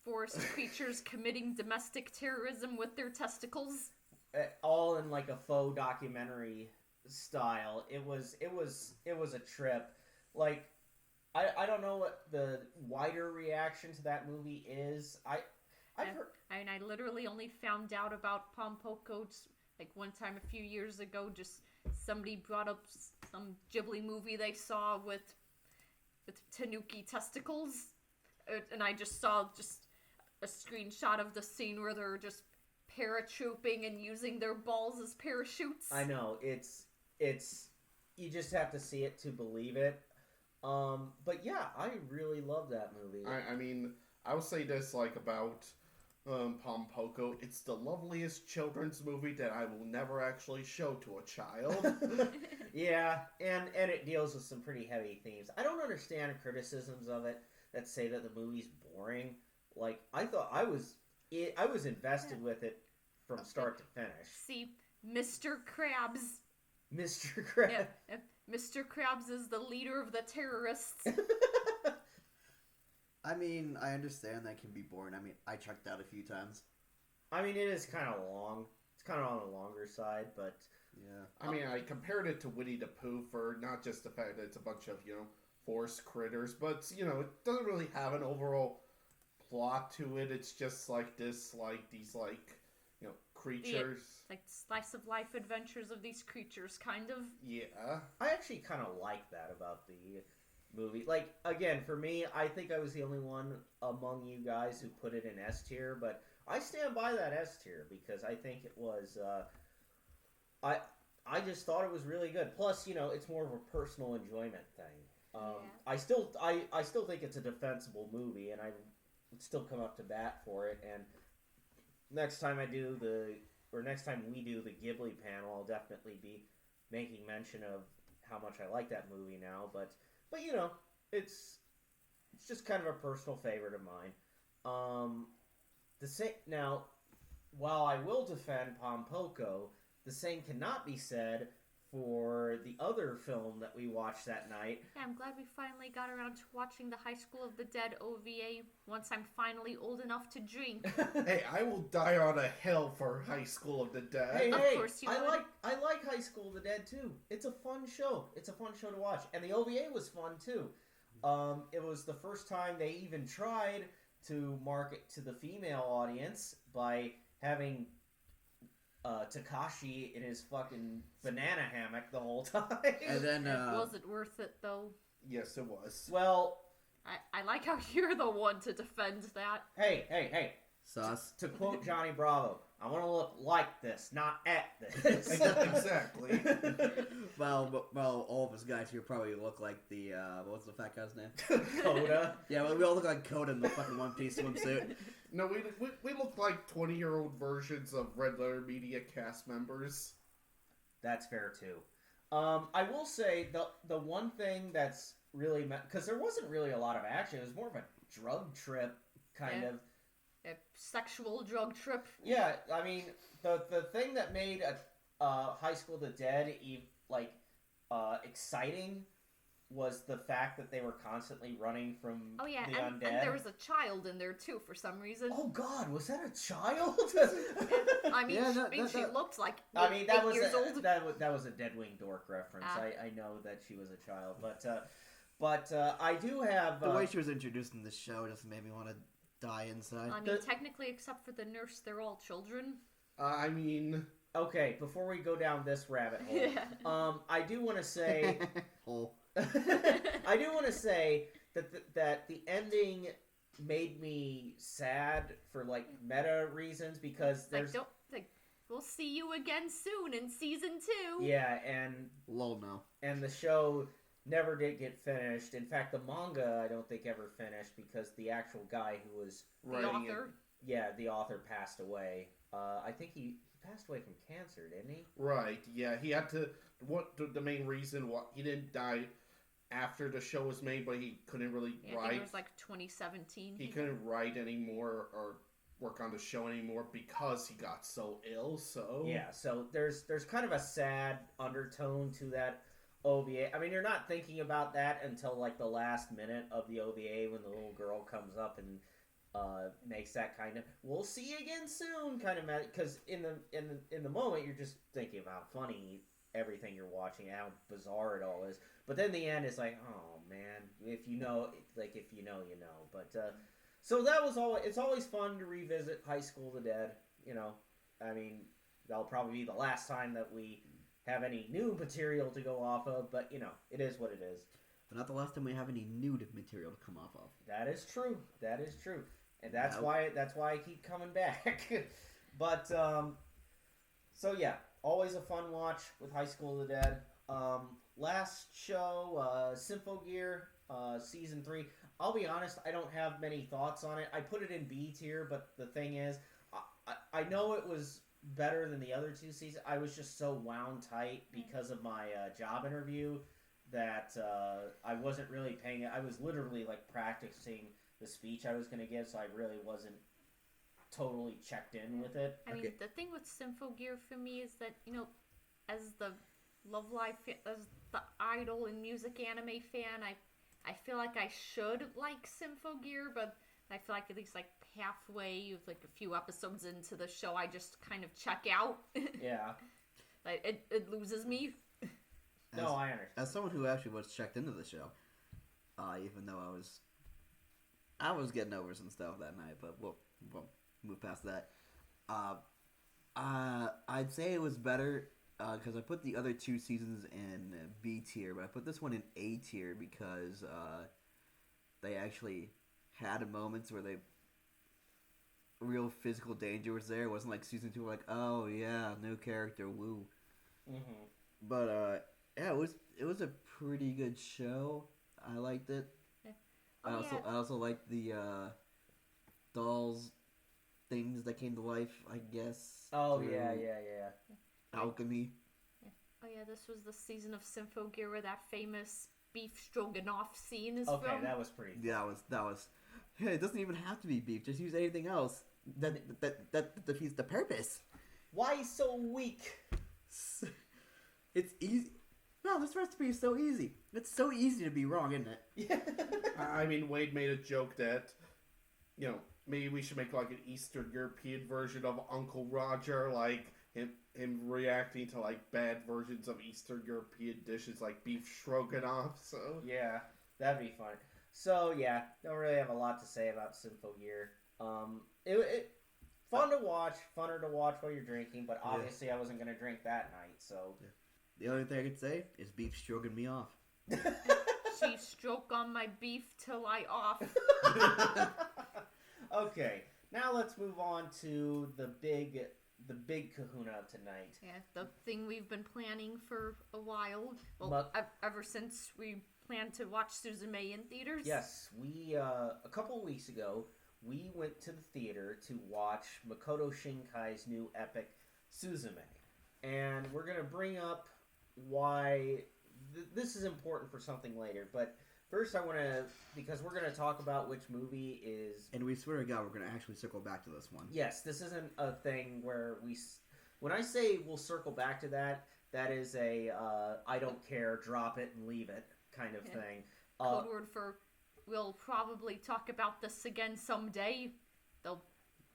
S3: forest creatures committing domestic terrorism with their testicles.
S2: All in like a faux documentary style. It was a trip. Like I don't know what the wider reaction to that movie is. I've heard.
S3: I literally only found out about Pompoko like one time a few years ago. Just somebody brought up some Ghibli movie they saw with Tanuki testicles, and I just saw just a screenshot of the scene where they're just paratrooping and using their balls as parachutes.
S2: I know it's you just have to see it to believe it. But yeah, I really love that movie.
S4: I mean, I would say this like about Pompoko. It's the loveliest children's movie that I will never actually show to a child.
S2: Yeah, and it deals with some pretty heavy themes. I don't understand criticisms of it that say that the movie's boring. Like I thought I was invested with it from start to finish.
S3: See, Mr. Krabs.
S2: Mr. Krabs.
S3: Yeah, Mr. Krabs is the leader of the terrorists.
S1: I mean, I understand that can be boring. I mean, I checked out a few times.
S2: I mean, it is kind of long. It's kind of on the longer side, but
S1: yeah.
S4: I mean, I compared it to Winnie the Pooh for not just the fact that it's a bunch of forest critters, but it doesn't really have an overall plot to it. It's just like these creatures.
S3: Yeah, like slice of life adventures of these creatures, kind of.
S4: Yeah.
S2: I actually kind of like that about the movie. Like, again, for me, I think I was the only one among you guys who put it in S tier, but I stand by that S tier because I think it was, I just thought it was really good. Plus, it's more of a personal enjoyment thing. I still think it's a defensible movie, and I would still come up to bat for it. And next time we do the Ghibli panel, I'll definitely be making mention of how much I like that movie now. But it's just kind of a personal favorite of mine. Now, while I will defend Pompoko, the same cannot be said for the other film that we watched that night.
S3: Yeah, I'm glad we finally got around to watching the High School of the Dead OVA once I'm finally old enough to drink.
S4: Hey, I will die on a hill for High School of the Dead.
S2: Hey,
S3: of course you would.
S2: I like High School of the Dead too. It's a fun show. It's a fun show to watch. And the OVA was fun too. It was the first time they even tried to market to the female audience by having Takashi in his fucking banana hammock the whole time.
S1: And then
S3: was it worth it though?
S4: Yes, it was.
S2: Well,
S3: I like how you're the one to defend that.
S2: Hey.
S1: Sauce.
S2: To quote Johnny Bravo, I want to look like this, not at this.
S4: Exactly.
S1: Well, all of us guys here probably look like the what's the fat guy's name?
S2: Coda.
S1: Yeah, well, we all look like Coda in the fucking One Piece swimsuit.
S4: No, we look like 20-year-old versions of Red Letter Media cast members.
S2: That's fair too. I will say the one thing that's really because there wasn't really a lot of action. It was more of a drug trip kind of.
S3: A sexual drug trip.
S2: Yeah, I mean the thing that made High School of the Dead exciting was the fact that they were constantly running from the undead.
S3: And there was a child in there too for some reason.
S2: Oh God, was that a child?
S3: I mean,
S1: yeah,
S3: she looked like
S2: I mean that
S3: 8
S2: was
S3: years old.
S2: that was a Deadwing Dork reference. I know that she was a child, but I do have
S1: the way she was introduced in the show just made me want to die inside.
S3: I mean, technically, except for the nurse, they're all children.
S4: I mean,
S2: okay. Before we go down this rabbit hole, I do want to say, I do want to say that the ending made me sad for like meta reasons because there's
S3: we'll see you again soon in season 2.
S2: Yeah, and
S1: lol no.
S2: And the show never did get finished. In fact, the manga I don't think ever finished because the actual guy who was
S3: writing it,
S2: the author passed away. I think he passed away from cancer, didn't he?
S4: Right. Yeah, he had to. The main reason why he didn't die after the show was made, but he couldn't really write.
S3: I think it was like 2017.
S4: He couldn't write anymore or work on the show anymore because he got so ill. So
S2: yeah, so there's kind of a sad undertone to that OVA. I mean, you're not thinking about that until like the last minute of the OVA when the little girl comes up and makes that kind of "we'll see you again soon" kind of because in the moment you're just thinking of how funny everything you're watching, how bizarre it all is. But then the end is like, oh man, if you know, you know. But so that was all. It's always fun to revisit High School of the Dead. You know, I mean, that'll probably be the last time that we have any new material to go off of, but you know, it is what it is.
S1: But not the last time we have any nude material to come off of.
S2: That is true. And that's why I keep coming back. But so yeah, always a fun watch with High School of the Dead. Last show, Symphogear, season 3. I'll be honest, I don't have many thoughts on it. I put it in B tier, but the thing is, I know it was better than the other 2 seasons. I was just so wound tight because of my job interview that I wasn't really paying it. I was literally like practicing the speech I was going to give, so I really wasn't totally checked in with it.
S3: I mean, the thing with Symphogear for me is that, you know, as the Love Live, as the idol and music anime fan, I feel like I should like Symphogear, but I feel like at least like halfway, with like a few episodes into the show, I just kind of check out.
S2: Yeah.
S3: Like, it loses me.
S2: No, I understand.
S1: As someone who actually was checked into the show, even though I was getting over some stuff that night, but we'll move past that. I'd say it was better because I put the other 2 seasons in B tier, but I put this one in A tier because they actually had moments where real physical danger was there. It wasn't like season 2 like, oh yeah, new character, woo.
S2: Mm-hmm.
S1: But yeah, it was a pretty good show. I liked it.
S3: Oh,
S1: I also liked the dolls things that came to life, I guess.
S2: Oh yeah.
S1: Alchemy.
S3: Oh yeah, this was the season of Symphogear where that famous beef stroganoff scene is
S2: okay,
S3: from.
S2: that was pretty fun.
S1: Yeah, that was. Hey, it doesn't even have to be beef. Just use anything else that defeats the purpose.
S2: Why so weak?
S1: It's easy. No, this recipe is so easy. It's so easy to be wrong, isn't it?
S2: Yeah.
S4: I mean, Wade made a joke that, you know, maybe we should make like an Eastern European version of Uncle Roger, like him reacting to like bad versions of Eastern European dishes like beef stroganoff. So
S2: yeah, that'd be fun. So yeah, don't really have a lot to say about Symphogear. Fun to watch, funner to watch while you're drinking, but
S1: Yeah.
S2: obviously I wasn't going to drink that night, so.
S1: The only thing I could say is beef stroking me off.
S3: She stroke on my beef till I off.
S2: Okay, now let's move on to the big kahuna tonight.
S3: Yeah, the thing we've been planning for a while. Well,
S2: But-
S3: ever since we planned to watch Suzume in theaters.
S2: Yes, we a couple weeks ago we went to the theater to watch Makoto Shinkai's new epic Suzume, and we're gonna bring up why this is important for something later. But first, I want to because we're gonna talk about which movie is.
S1: And we swear to God, we're going to actually circle back to this one.
S2: Yes, this isn't a thing where when I say we'll circle back to that, that is a I don't care, drop it and leave it kind of
S3: Yeah.
S2: thing.
S3: Code word for we'll probably talk about this again someday. The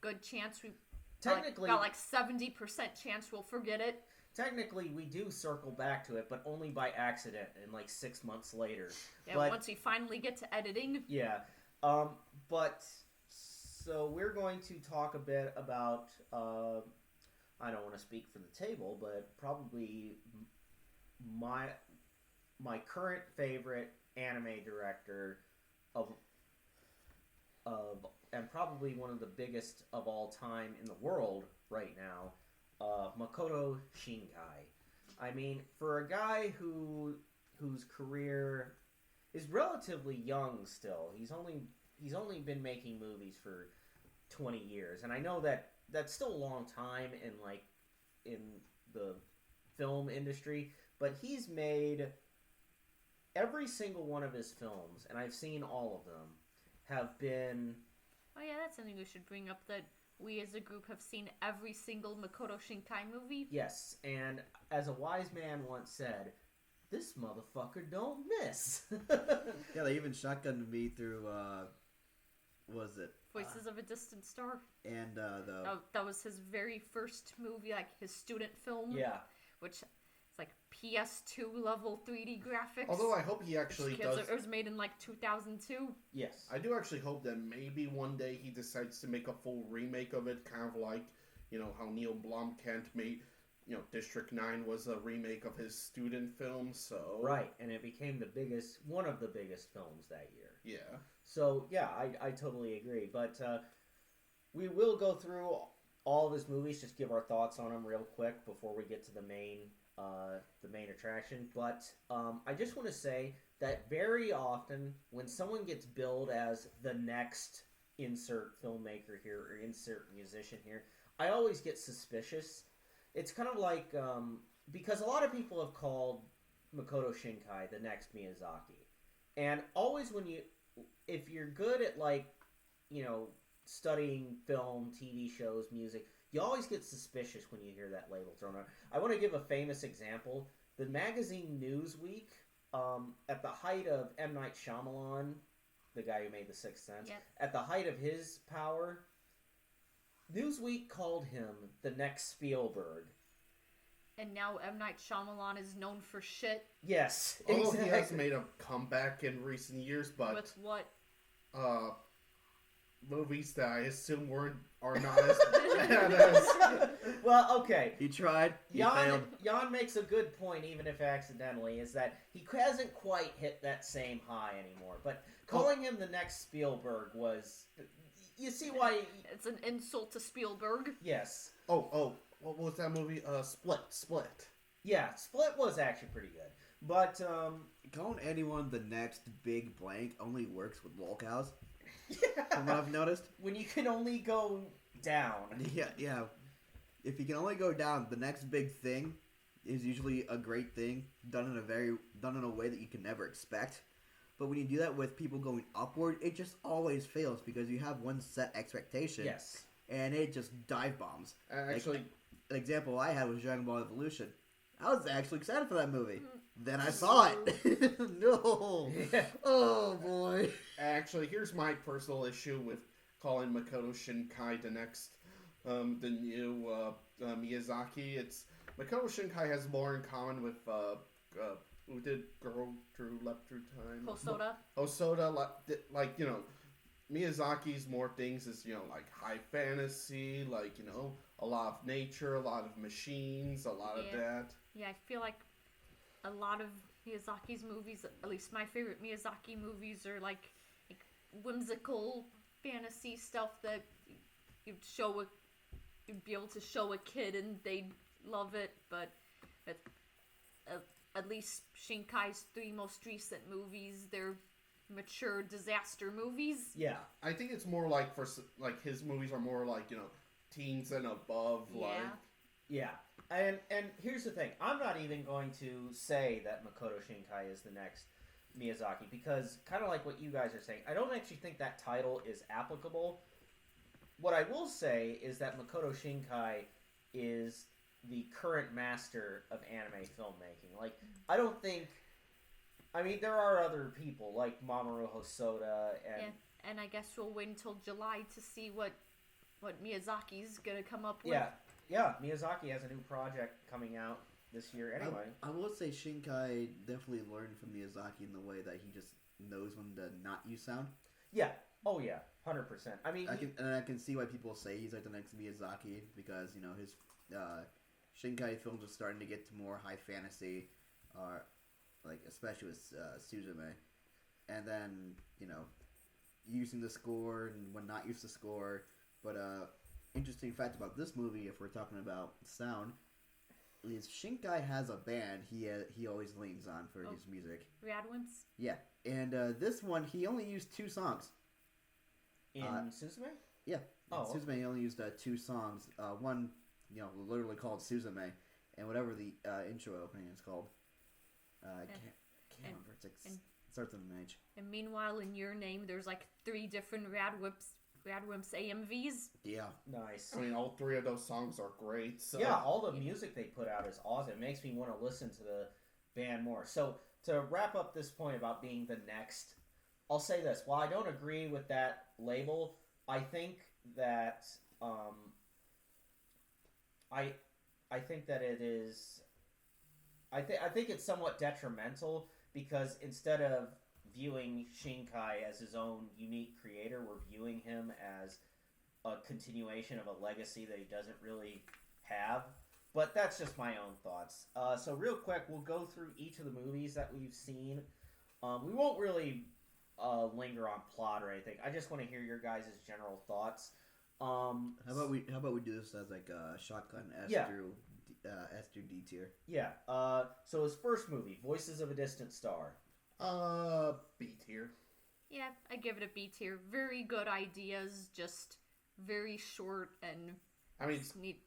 S3: good chance we
S2: Technically,
S3: got like 70% chance we'll forget it.
S2: Technically, we do circle back to it, but only by accident and like 6 months later.
S3: Yeah,
S2: But-
S3: once we finally get to editing.
S2: Yeah. But so we're going to talk a bit about. I don't want to speak for the table, but probably my current favorite anime director of and probably one of the biggest of all time in the world right now, Makoto Shinkai. I mean, for a guy whose career is relatively young still, he's only been making movies for 20 years, and I know that that's still a long time in the film industry, but he's made every single one of his films, and I've seen all of them, have been.
S3: Oh yeah, that's something we should bring up, that we as a group have seen every single Makoto Shinkai movie.
S2: Yes, and as a wise man once said, this motherfucker don't miss.
S1: Yeah, they even shotgunned me through, what was it?
S3: Voices of a Distant Star.
S1: And the...
S3: That was his very first movie, like his student film.
S2: Yeah.
S3: Which is like PS2 level 3D graphics.
S4: Although I hope he actually
S3: Because
S4: does.
S3: it was made in like 2002.
S2: Yes.
S4: I do actually hope that maybe one day he decides to make a full remake of it, kind of like, how Neil Blomkamp made, District 9 was a remake of his student film, so...
S2: Right, and it became one of the biggest films that year.
S4: Yeah.
S2: So, yeah, I totally agree. But we will go through all of his movies, just give our thoughts on them real quick before we get to the main attraction. But I just want to say that very often when someone gets billed as the next insert filmmaker here or insert musician here, I always get suspicious. It's kind of like, because a lot of people have called Makoto Shinkai the next Miyazaki. And always if you're good at studying film, TV shows, music, you always get suspicious when you hear that label thrown out. I want to give a famous example. The magazine Newsweek, at the height of M. Night Shyamalan, the guy who made The Sixth Sense,
S3: Yep.
S2: at the height of his power, Newsweek called him the next Spielberg.
S3: And now M. Night Shyamalan is known for shit.
S2: Yes,
S4: Although
S2: exactly.
S4: he has made a comeback in recent years, but
S3: With what?
S4: movies that I assume are not as bad as...
S2: Well, okay.
S1: He tried. He failed.
S2: Jan makes a good point, even if accidentally, is that he hasn't quite hit that same high anymore. But calling him the next Spielberg was... You see why...
S3: It's an insult to Spielberg.
S2: Yes.
S4: Oh, what was that movie? Split.
S2: Yeah, Split was actually pretty good. But,
S1: Calling anyone the next big blank only works with lolcows,
S2: yeah,
S1: from what I've noticed.
S2: when you can only go down.
S1: Yeah. If you can only go down, the next big thing is usually a great thing, done in a way that you can never expect. But when you do that with people going upward, it just always fails because you have one set expectation.
S2: Yes.
S1: And it just dive bombs.
S4: Actually,
S1: An example I had was Dragon Ball Evolution. I was actually excited for that movie. Then I saw it. No.
S2: Yeah.
S1: Oh boy.
S4: Actually, here's my personal issue with calling Makoto Shinkai the new Miyazaki. It's Makoto Shinkai has more in common with who did Girl Drew Left Through Time.
S3: Hosoda.
S4: Hosoda, Miyazaki's more things is, like high fantasy, like, a lot of nature, a lot of machines, a lot of that.
S3: Yeah, I feel like a lot of Miyazaki's movies, at least my favorite Miyazaki movies, are like whimsical fantasy stuff that you'd be able to show a kid and they'd love it. But at least Shinkai's 3 most recent movies, they're mature disaster movies.
S2: Yeah.
S4: I think it's more like his movies are more like, teens and above.
S2: Yeah. And here's the thing. I'm not even going to say that Makoto Shinkai is the next Miyazaki because kind of like what you guys are saying, I don't actually think that title is applicable. What I will say is that Makoto Shinkai is the current master of anime filmmaking. Like, I don't think... I mean, there are other people like Mamoru Hosoda and...
S3: Yeah, and I guess we'll wait until July to see what Miyazaki's gonna come up with.
S2: Yeah, Miyazaki has a new project coming out this year anyway.
S1: I will say Shinkai definitely learned from Miyazaki in the way that he just knows when to not use sound.
S2: Yeah. Oh yeah, 100%. I mean,
S1: I can see why people say he's like the next Miyazaki because his Shinkai films are starting to get to more high fantasy, like especially with Suzume, and then using the score and when not use the score. But interesting fact about this movie, if we're talking about sound, is Shinkai has a band he always leans on for his music.
S3: Radwimps?
S1: Yeah, and this one he only used 2 songs.
S2: in Suzume?
S1: Yeah.
S2: Oh,
S1: Suzume he only used 2 songs. One, literally called Suzume, and whatever the intro opening is called. Can't remember. It starts with an H.
S3: And meanwhile, in Your Name, there's like 3 different Radwimps AMVs.
S1: Yeah.
S2: nice.
S4: I mean, all 3 of those songs are great. So.
S2: Yeah, all the music they put out is awesome. It makes me want to listen to the band more. So, to wrap up this point about being the next, I'll say this. While I don't agree with that label, I think that I think that it is. I think it's somewhat detrimental because instead of viewing Shinkai as his own unique creator, we're viewing him as a continuation of a legacy that he doesn't really have. But that's just my own thoughts. So real quick, we'll go through each of the movies that we've seen. We won't really linger on plot or anything. I just want to hear your guys' general thoughts.
S1: How about we do this as like a shotgun S through D tier?
S2: Yeah. So his first movie, Voices of a Distant Star.
S4: B tier.
S3: Yeah, I give it a B tier. Very good ideas, just very short and
S4: I mean,
S3: neat.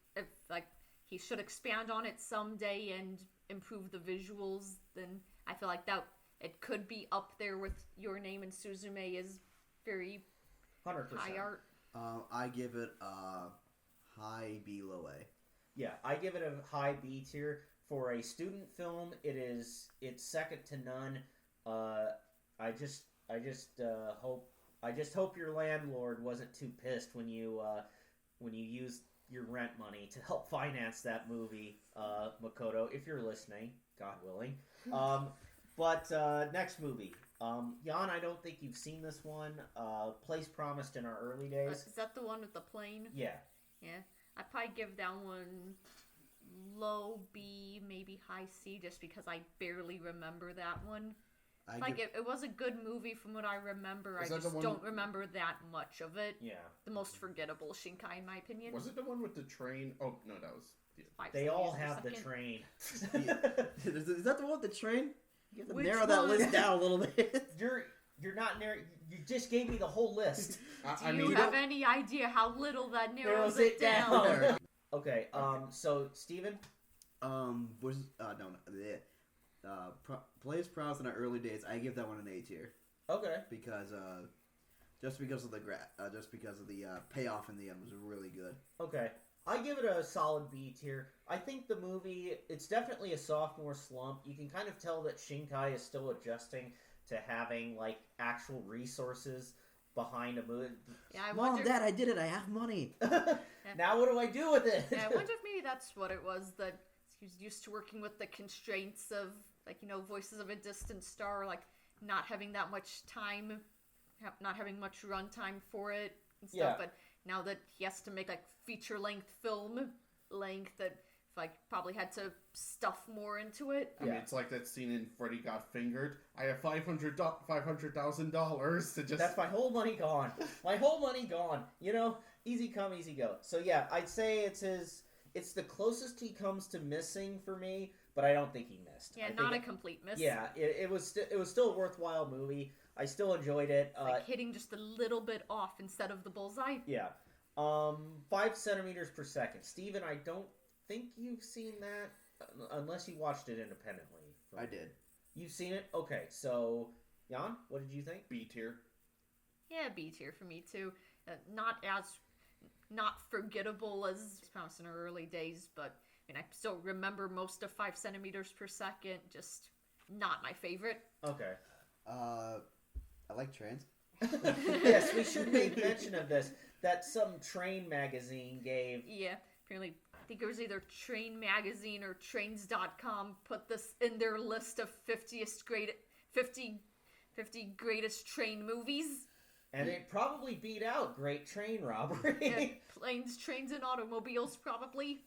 S3: Like he should expand on it someday and improve the visuals. Then I feel like that it could be up there with Your Name and Suzume is very
S2: 100%.
S3: high art.
S1: I give it a high B, low A.
S2: Yeah, I give it a high B tier. For a student film, it's second to none. I just hope your landlord wasn't too pissed when you used your rent money to help finance that movie, Makoto, if you're listening, God willing. But next movie. Jan, I don't think you've seen this one. Place Promised in Our Early Days.
S3: Is that the one with the plane?
S2: Yeah.
S3: Yeah. I'd probably give that one low B, maybe high C, just because I barely remember that one. It was a good movie from what I remember. I just don't remember that much of it.
S2: Yeah.
S3: The most forgettable Shinkai, in my opinion.
S4: Was it the one with the train? Oh, no, that was... Yeah.
S2: They all have the train.
S1: Is that the one with the train? You have to
S2: Which
S1: narrow that
S2: one?
S1: list down a little bit.
S2: You're not narrow. You just gave me the whole list.
S3: Do you have any idea how little that narrows it down?
S2: Okay. So Steven?
S1: Place Promised in Our Early Days. I give that one an A tier
S2: Okay.
S1: because just because of the payoff in the end was really good.
S2: Okay. I give it a solid B tier. I think the movie, it's definitely a sophomore slump. You can kind of tell that Shinkai is still adjusting to having, like, actual resources behind a movie.
S3: Yeah,
S1: Mom, Dad, I did it. I have money.
S2: Now what do I do with it?
S3: Yeah, I wonder if maybe that's what it was, that he was used to working with the constraints of, like, Voices of a Distant Star, like, not having that much time not having much runtime for it and stuff.
S2: Yeah.
S3: But now that he has to make like feature length film length, that like probably had to stuff more into it.
S4: I mean, it's like that scene in Freddy Got Fingered. I have $500,000 to just.
S2: That's my whole money gone. My whole money gone. You know, easy come, easy go. So yeah, I'd say it's the closest he comes to missing for me, but I don't think he missed.
S3: Yeah,
S2: I
S3: not a
S2: think
S3: complete miss.
S2: Yeah, it was still a worthwhile movie. I still enjoyed it.
S3: Like hitting just a little bit off instead of the bullseye.
S2: Yeah. 5 centimeters per second. Steven, I don't think you've seen that unless you watched it independently.
S1: I did.
S2: You've seen it? Okay, so Jan, what did you think?
S4: B tier.
S3: Yeah, B tier for me too. Not forgettable as Promise in our early days, but I mean, I still remember most of 5 centimeters per second. Just not my favorite.
S2: Okay.
S1: I like trains.
S2: Yes, we should make mention of this. That some train magazine gave.
S3: Yeah, apparently, I think it was either Train Magazine or Trains.com put this in their list of 50 greatest train movies.
S2: And it probably beat out Great Train Robbery.
S3: Yeah, planes, trains, and automobiles, probably.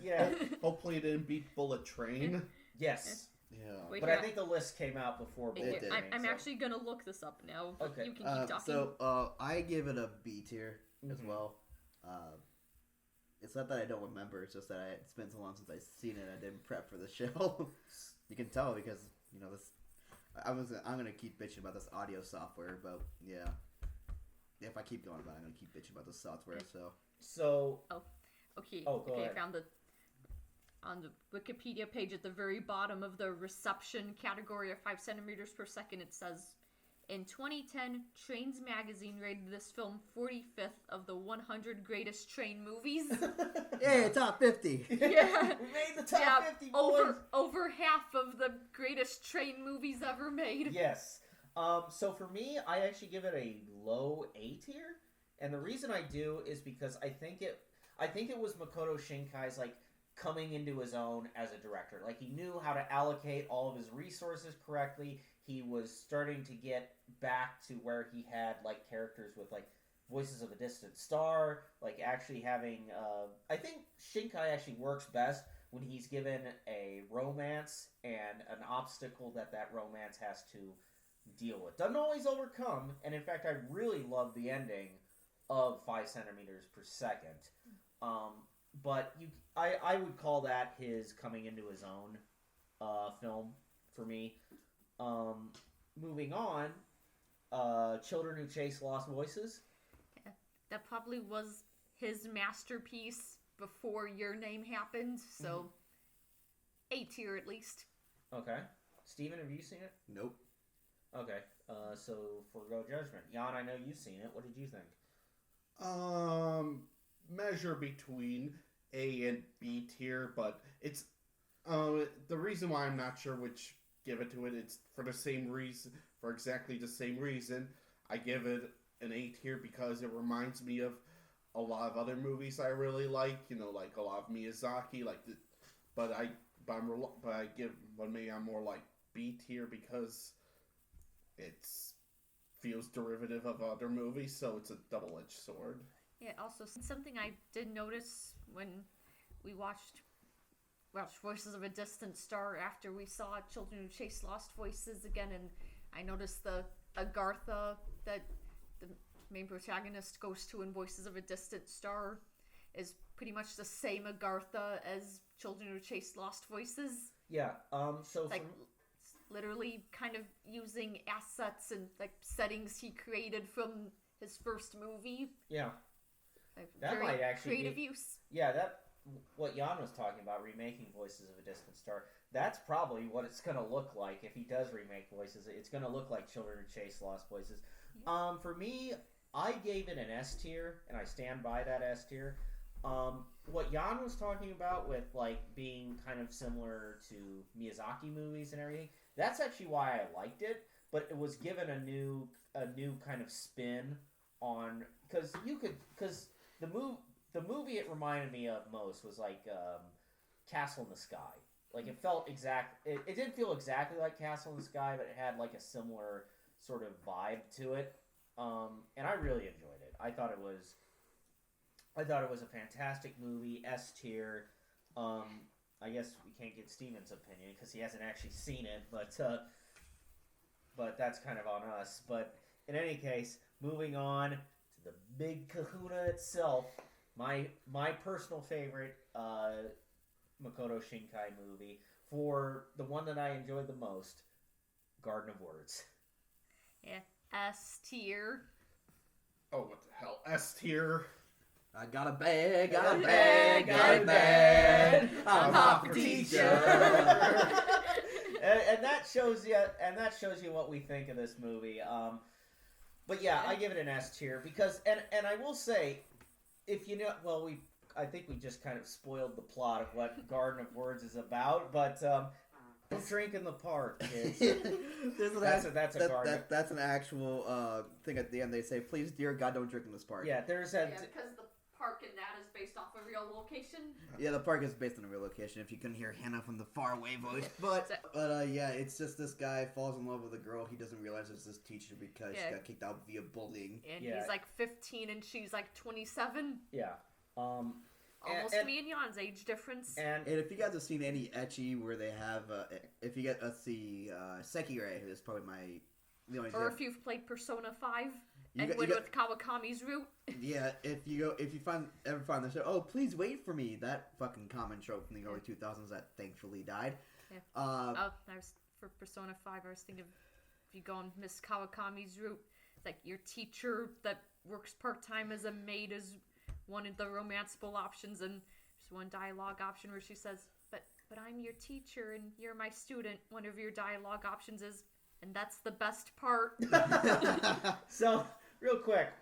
S2: Yeah.
S4: Hopefully it didn't beat Bullet Train.
S2: yes.
S1: Yeah.
S3: Wait,
S2: But
S3: here,
S2: I think the list came out before
S3: Here,
S2: Bullet
S1: did.
S2: Train.
S3: I'm
S2: so-
S3: actually gonna look this up now. But
S2: Okay.
S3: You can keep talking.
S1: So I give it a B tier as
S2: Mhm.
S1: well. It's not that I don't remember; it's just that it's been so long since I've seen it. I didn't prep for the show. You can tell because this. I'm gonna keep bitching about this audio software, but yeah, if I keep going about it, I'm gonna keep bitching about the software. So
S3: Okay.
S2: Oh, go
S3: okay.
S2: ahead.
S3: I found on the Wikipedia page at the very bottom of the reception category of 5 centimeters per second, it says, in 2010, Trains Magazine rated this film 45th of the 100 greatest train movies.
S1: yeah, top 50.
S3: Yeah.
S2: we made the top
S3: Yeah,
S2: 50, boys.
S3: over half of the greatest train movies ever made.
S2: Yes. So for me, I actually give it a low A tier, and the reason I do is because I think it was Makoto Shinkai's like coming into his own as a director. Like he knew how to allocate all of his resources correctly. He was starting to get back to where he had like characters with like Voices of a Distant Star, like actually having. I think Shinkai actually works best when he's given a romance and an obstacle that romance has to deal with. Doesn't always overcome, and in fact, I really love the ending of 5 centimeters per second. But I would call that his coming into his own film for me. Moving on, Children Who Chase Lost Voices.
S3: That probably was his masterpiece before Your Name happened, so A tier at least.
S2: Okay. Steven, have you seen it?
S1: Nope.
S2: Okay. So forgo judgment. Jan, I know you've seen it. What did you think?
S4: Measure between A and B tier, but it's the reason why I'm not sure which give it to it. It's for exactly the same reason. I give it an A tier because it reminds me of a lot of other movies I really like. Like a lot of Miyazaki. But maybe I'm more like B tier because it feels derivative of other movies, so it's a double-edged sword.
S3: Yeah, also something I did notice when we watched Voices of a Distant Star after we saw Children Who Chase Lost Voices again, and I noticed the Agartha that the main protagonist goes to in Voices of a Distant Star is pretty much the same Agartha as Children Who Chase Lost Voices.
S2: Yeah. So
S3: Like literally kind of using assets and like settings he created from his first movie.
S2: yeah.
S3: Like,
S2: That
S3: very
S2: might actually
S3: creative
S2: be-
S3: use.
S2: Yeah, what Jan was talking about, remaking Voices of a Distant Star, that's probably what it's going to look like if he does remake Voices. It's going to look like Children Who Chase Lost Voices. For me, I gave it an S tier, and I stand by that S tier. What Jan was talking about with like being kind of similar to Miyazaki movies and everything, that's actually why I liked it, but it was given a new kind of spin on, because the movie it reminded me of most was like Castle in the Sky. Like it felt it didn't feel exactly like Castle in the Sky, but it had like a similar sort of vibe to it. and I really enjoyed it. I thought it was a fantastic movie, S tier. I guess we can't get Steven's opinion because he hasn't actually seen it, but that's kind of on us. But in any case, moving on to the big kahuna itself, my personal favorite Makoto Shinkai movie, for the one that I enjoyed the most, Garden of Words.
S3: Yeah, S tier.
S4: Oh, what the hell? S tier.
S1: I got a bag,
S2: got a bag.
S1: I'm off for teacher.
S2: and that shows you what we think of this movie. But yeah, I give it an S tier because, and I will say, if you know, well, I think we just kind of spoiled the plot of what Garden of Words is about, but don't drink in the park, kids. That's
S1: an actual thing at the end. They say, "Please, dear God, don't drink in this park."
S2: Yeah, there's a.
S3: Yeah, because the park in that is based off a real location.
S1: Yeah, the park is based on a real location. If you couldn't hear Hannah from the faraway voice, but yeah, it's just this guy falls in love with a girl. He doesn't realize it's his teacher because she got kicked out via bullying.
S3: And he's like 15 and she's like 27.
S2: Yeah.
S3: Almost me and Jan's age difference.
S2: And
S1: if you guys have seen any ecchi where they have, if you get Sekirei, who's probably the only.
S3: Or if you've played Persona 5 and went with Kawakami's route.
S1: Yeah, if you ever find the show, oh, please wait for me. That fucking common trope from the early 2000s that thankfully died.
S3: Yeah. For Persona 5, I was thinking if you go on Miss Kawakami's route, like your teacher that works part-time as a maid is one of the romanceable options, and there's one dialogue option where she says, but I'm your teacher and you're my student. One of your dialogue options is, and that's the best part.
S2: So, real quick,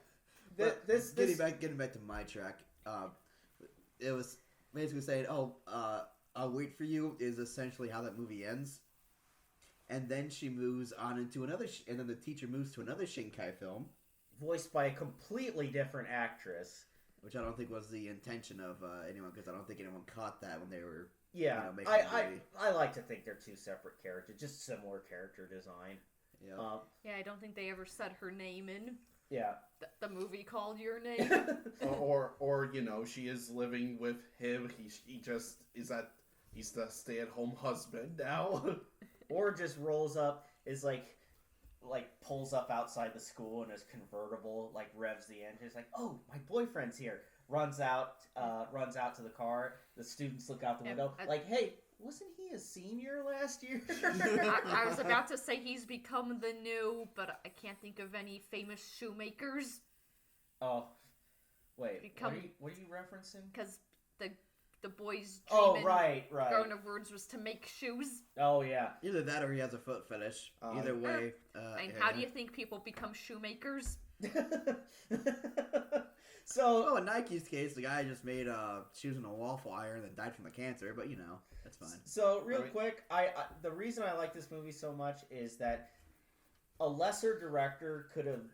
S1: getting back to my track, it was basically saying, I'll wait for you is essentially how that movie ends. And then she moves on into another, and then the teacher moves to another Shinkai film.
S2: Voiced by a completely different actress.
S1: Which I don't think was the intention of anyone, because I don't think anyone caught that when they were
S2: making the movie. I like to think they're two separate characters, just similar character design.
S1: Yeah.
S3: I don't think they ever said her name in.
S2: Yeah.
S3: The movie called Your Name.
S4: or she is living with him. He just he's the stay-at-home husband now.
S2: Or just rolls up, is like pulls up outside the school in his convertible, like revs the engine. It's like, oh, my boyfriend's here. Runs out to the car. The students look out the window, like, hey, wasn't he a senior last year?
S3: I was about to say he's become the new, but I can't think of any famous shoemakers.
S2: Oh, wait, what are you referencing?
S3: Because the boy's dream
S2: right.
S3: Garden of Words was to make shoes.
S2: Oh, yeah.
S1: Either that or he has a foot fetish. Either way.
S3: How do you think people become shoemakers?
S2: So,
S1: in Nike's case, the guy just made shoes in a waffle iron and died from the cancer, but that's fine.
S2: So, real quick, I the reason I like this movie so much is that a lesser director could have,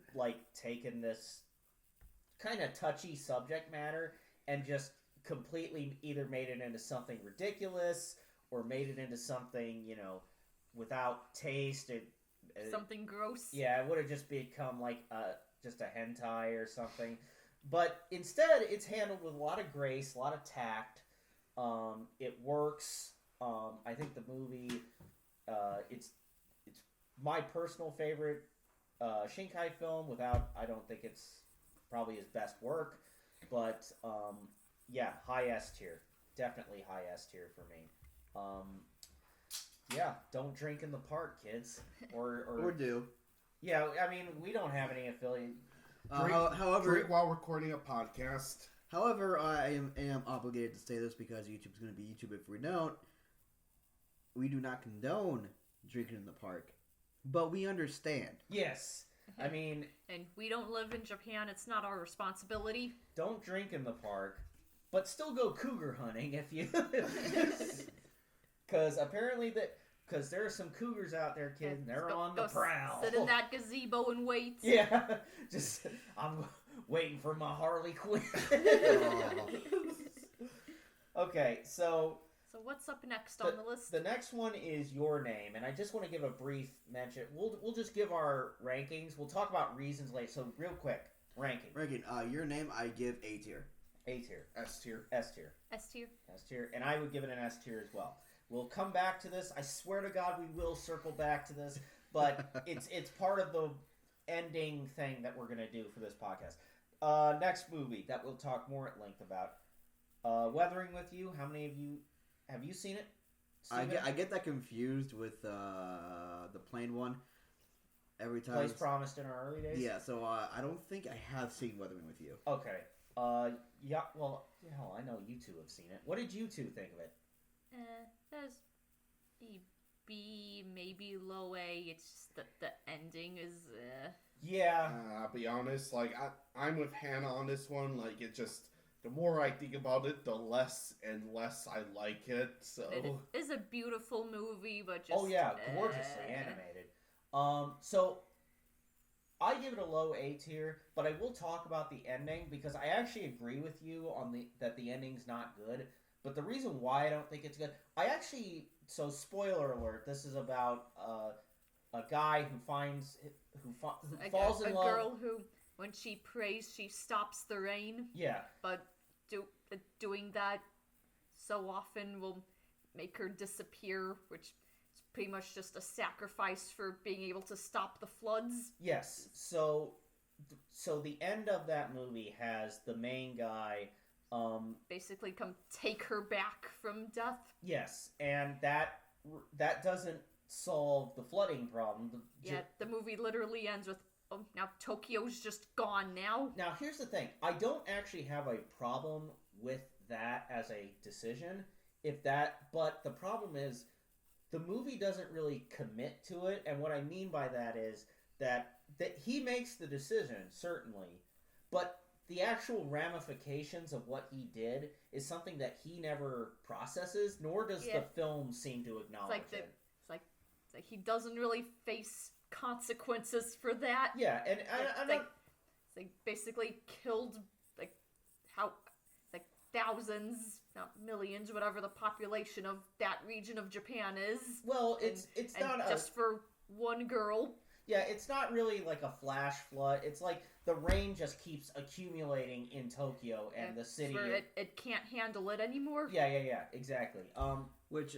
S2: taken this kind of touchy subject matter and just completely either made it into something ridiculous or made it into something, without taste.
S3: Something gross.
S2: Yeah, it would have just become just a hentai or something. But instead, it's handled with a lot of grace, a lot of tact. It works. I think the movie, it's my personal favorite Shinkai film. I don't think it's probably his best work, but yeah, high S tier, definitely high S tier for me. Yeah, don't drink in the park, kids, or
S1: do.
S2: Yeah, I mean, we don't have any affiliate.
S1: However,
S4: drink while recording a podcast.
S1: However, I am obligated to say this because YouTube's going to be YouTube if we don't. We do not condone drinking in the park, but we understand.
S2: Yes. I mean...
S3: And we don't live in Japan. It's not our responsibility.
S2: Don't drink in the park, but still go cougar hunting if you... Because apparently because there are some cougars out there, kid, and they're on the prowl.
S3: Sit in that gazebo and wait.
S2: Yeah. I'm waiting for my Harley Quinn. Okay, so
S3: what's up next on the list?
S2: The next one is Your Name, and I just want to give a brief mention. We'll just give our rankings. We'll talk about reasons later. So real quick, ranking.
S1: Your Name, I give A tier.
S2: A tier.
S4: S tier.
S2: S tier.
S3: S tier.
S2: S tier, and I would give it an S tier as well. We'll come back to this. I swear to God, we will circle back to this, but it's part of the ending thing that we're gonna do for this podcast. Next movie that we'll talk more at length about. Weathering with You. How many of you have you seen it?
S1: I get that confused with the plane one. Every time.
S2: Place Promised in Our Early Days.
S1: Yeah, so I don't think I have seen Weathering with You.
S2: Okay. Yeah. Well, hell, I know you two have seen it. What did you two think of it?
S3: That's B, maybe low A. It's just that the ending is.
S2: Yeah.
S4: I'll be honest. Like I'm with Hannah on this one. Like it just. The more I think about it, the less and less I like it. So
S3: It is a beautiful movie, but just
S2: gorgeously animated. So I give it a low A tier, but I will talk about the ending because I actually agree with you on that the ending's not good. But the reason why I don't think it's good, spoiler alert. This is about a guy who falls in love.
S3: A girl who, when she prays, she stops the rain.
S2: Yeah.
S3: But doing that so often will make her disappear, which is pretty much just a sacrifice for being able to stop the floods.
S2: Yes. So the end of that movie has the main guy
S3: basically come take her back from death.
S2: Yes, and that doesn't solve the flooding problem.
S3: The movie literally ends with, oh, now Tokyo's just gone now.
S2: Now, here's the thing. I don't actually have a problem with that as a decision. But the problem is the movie doesn't really commit to it. And what I mean by that is that he makes the decision, certainly, but the actual ramifications of what he did is something that he never processes, nor does the film seem to acknowledge it.
S3: It's like he doesn't really face consequences for that.
S2: Yeah, and
S3: it's basically killed thousands, not millions, whatever the population of that region of Japan is.
S2: Well, it's not
S3: just for one girl.
S2: Yeah, it's not really like a flash flood. It's like the rain just keeps accumulating in Tokyo and the city.
S3: It can't handle it anymore.
S2: Yeah, exactly.
S1: Which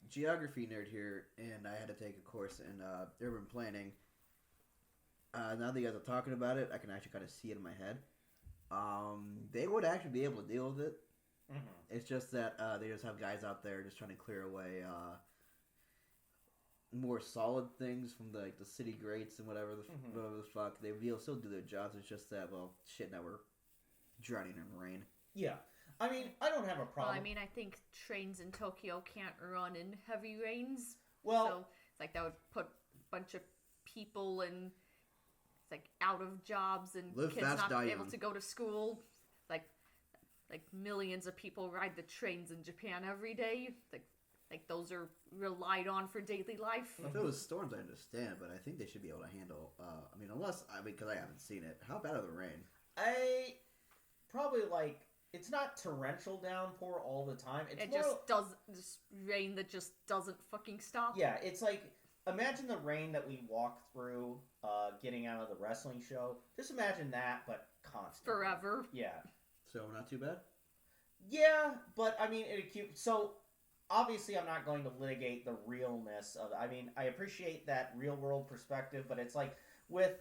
S1: geography nerd here, and I had to take a course in urban planning. Now that you guys are talking about it, I can actually kind of see it in my head. They would actually be able to deal with it. Mm-hmm. It's just that they just have guys out there just trying to clear away more solid things from the city grates and whatever the fuck. They will still do their jobs. It's just that, well, shit, now we're drowning in rain.
S2: Yeah. I mean, I don't have a problem.
S3: Well, I mean, I think trains in Tokyo can't run in heavy rains.
S2: Well,
S3: so it's like that would put a bunch of people in out of jobs and kids not being able to go to school. Like millions of people ride the trains in Japan every day. Like those are relied on for daily life.
S1: If it was storms, I understand, but I think they should be able to handle. Because I haven't seen it. How bad are the rain?
S2: I probably it's not torrential downpour all the time.
S3: Just rain that just doesn't fucking stop.
S2: Yeah, it's like imagine the rain that we walked through getting out of the wrestling show. Just imagine that, but constant.
S3: Forever.
S2: Yeah.
S1: So not too bad?
S2: Yeah, but I mean, so obviously I'm not going to litigate the realness of it. I mean, I appreciate that real world perspective, but it's like with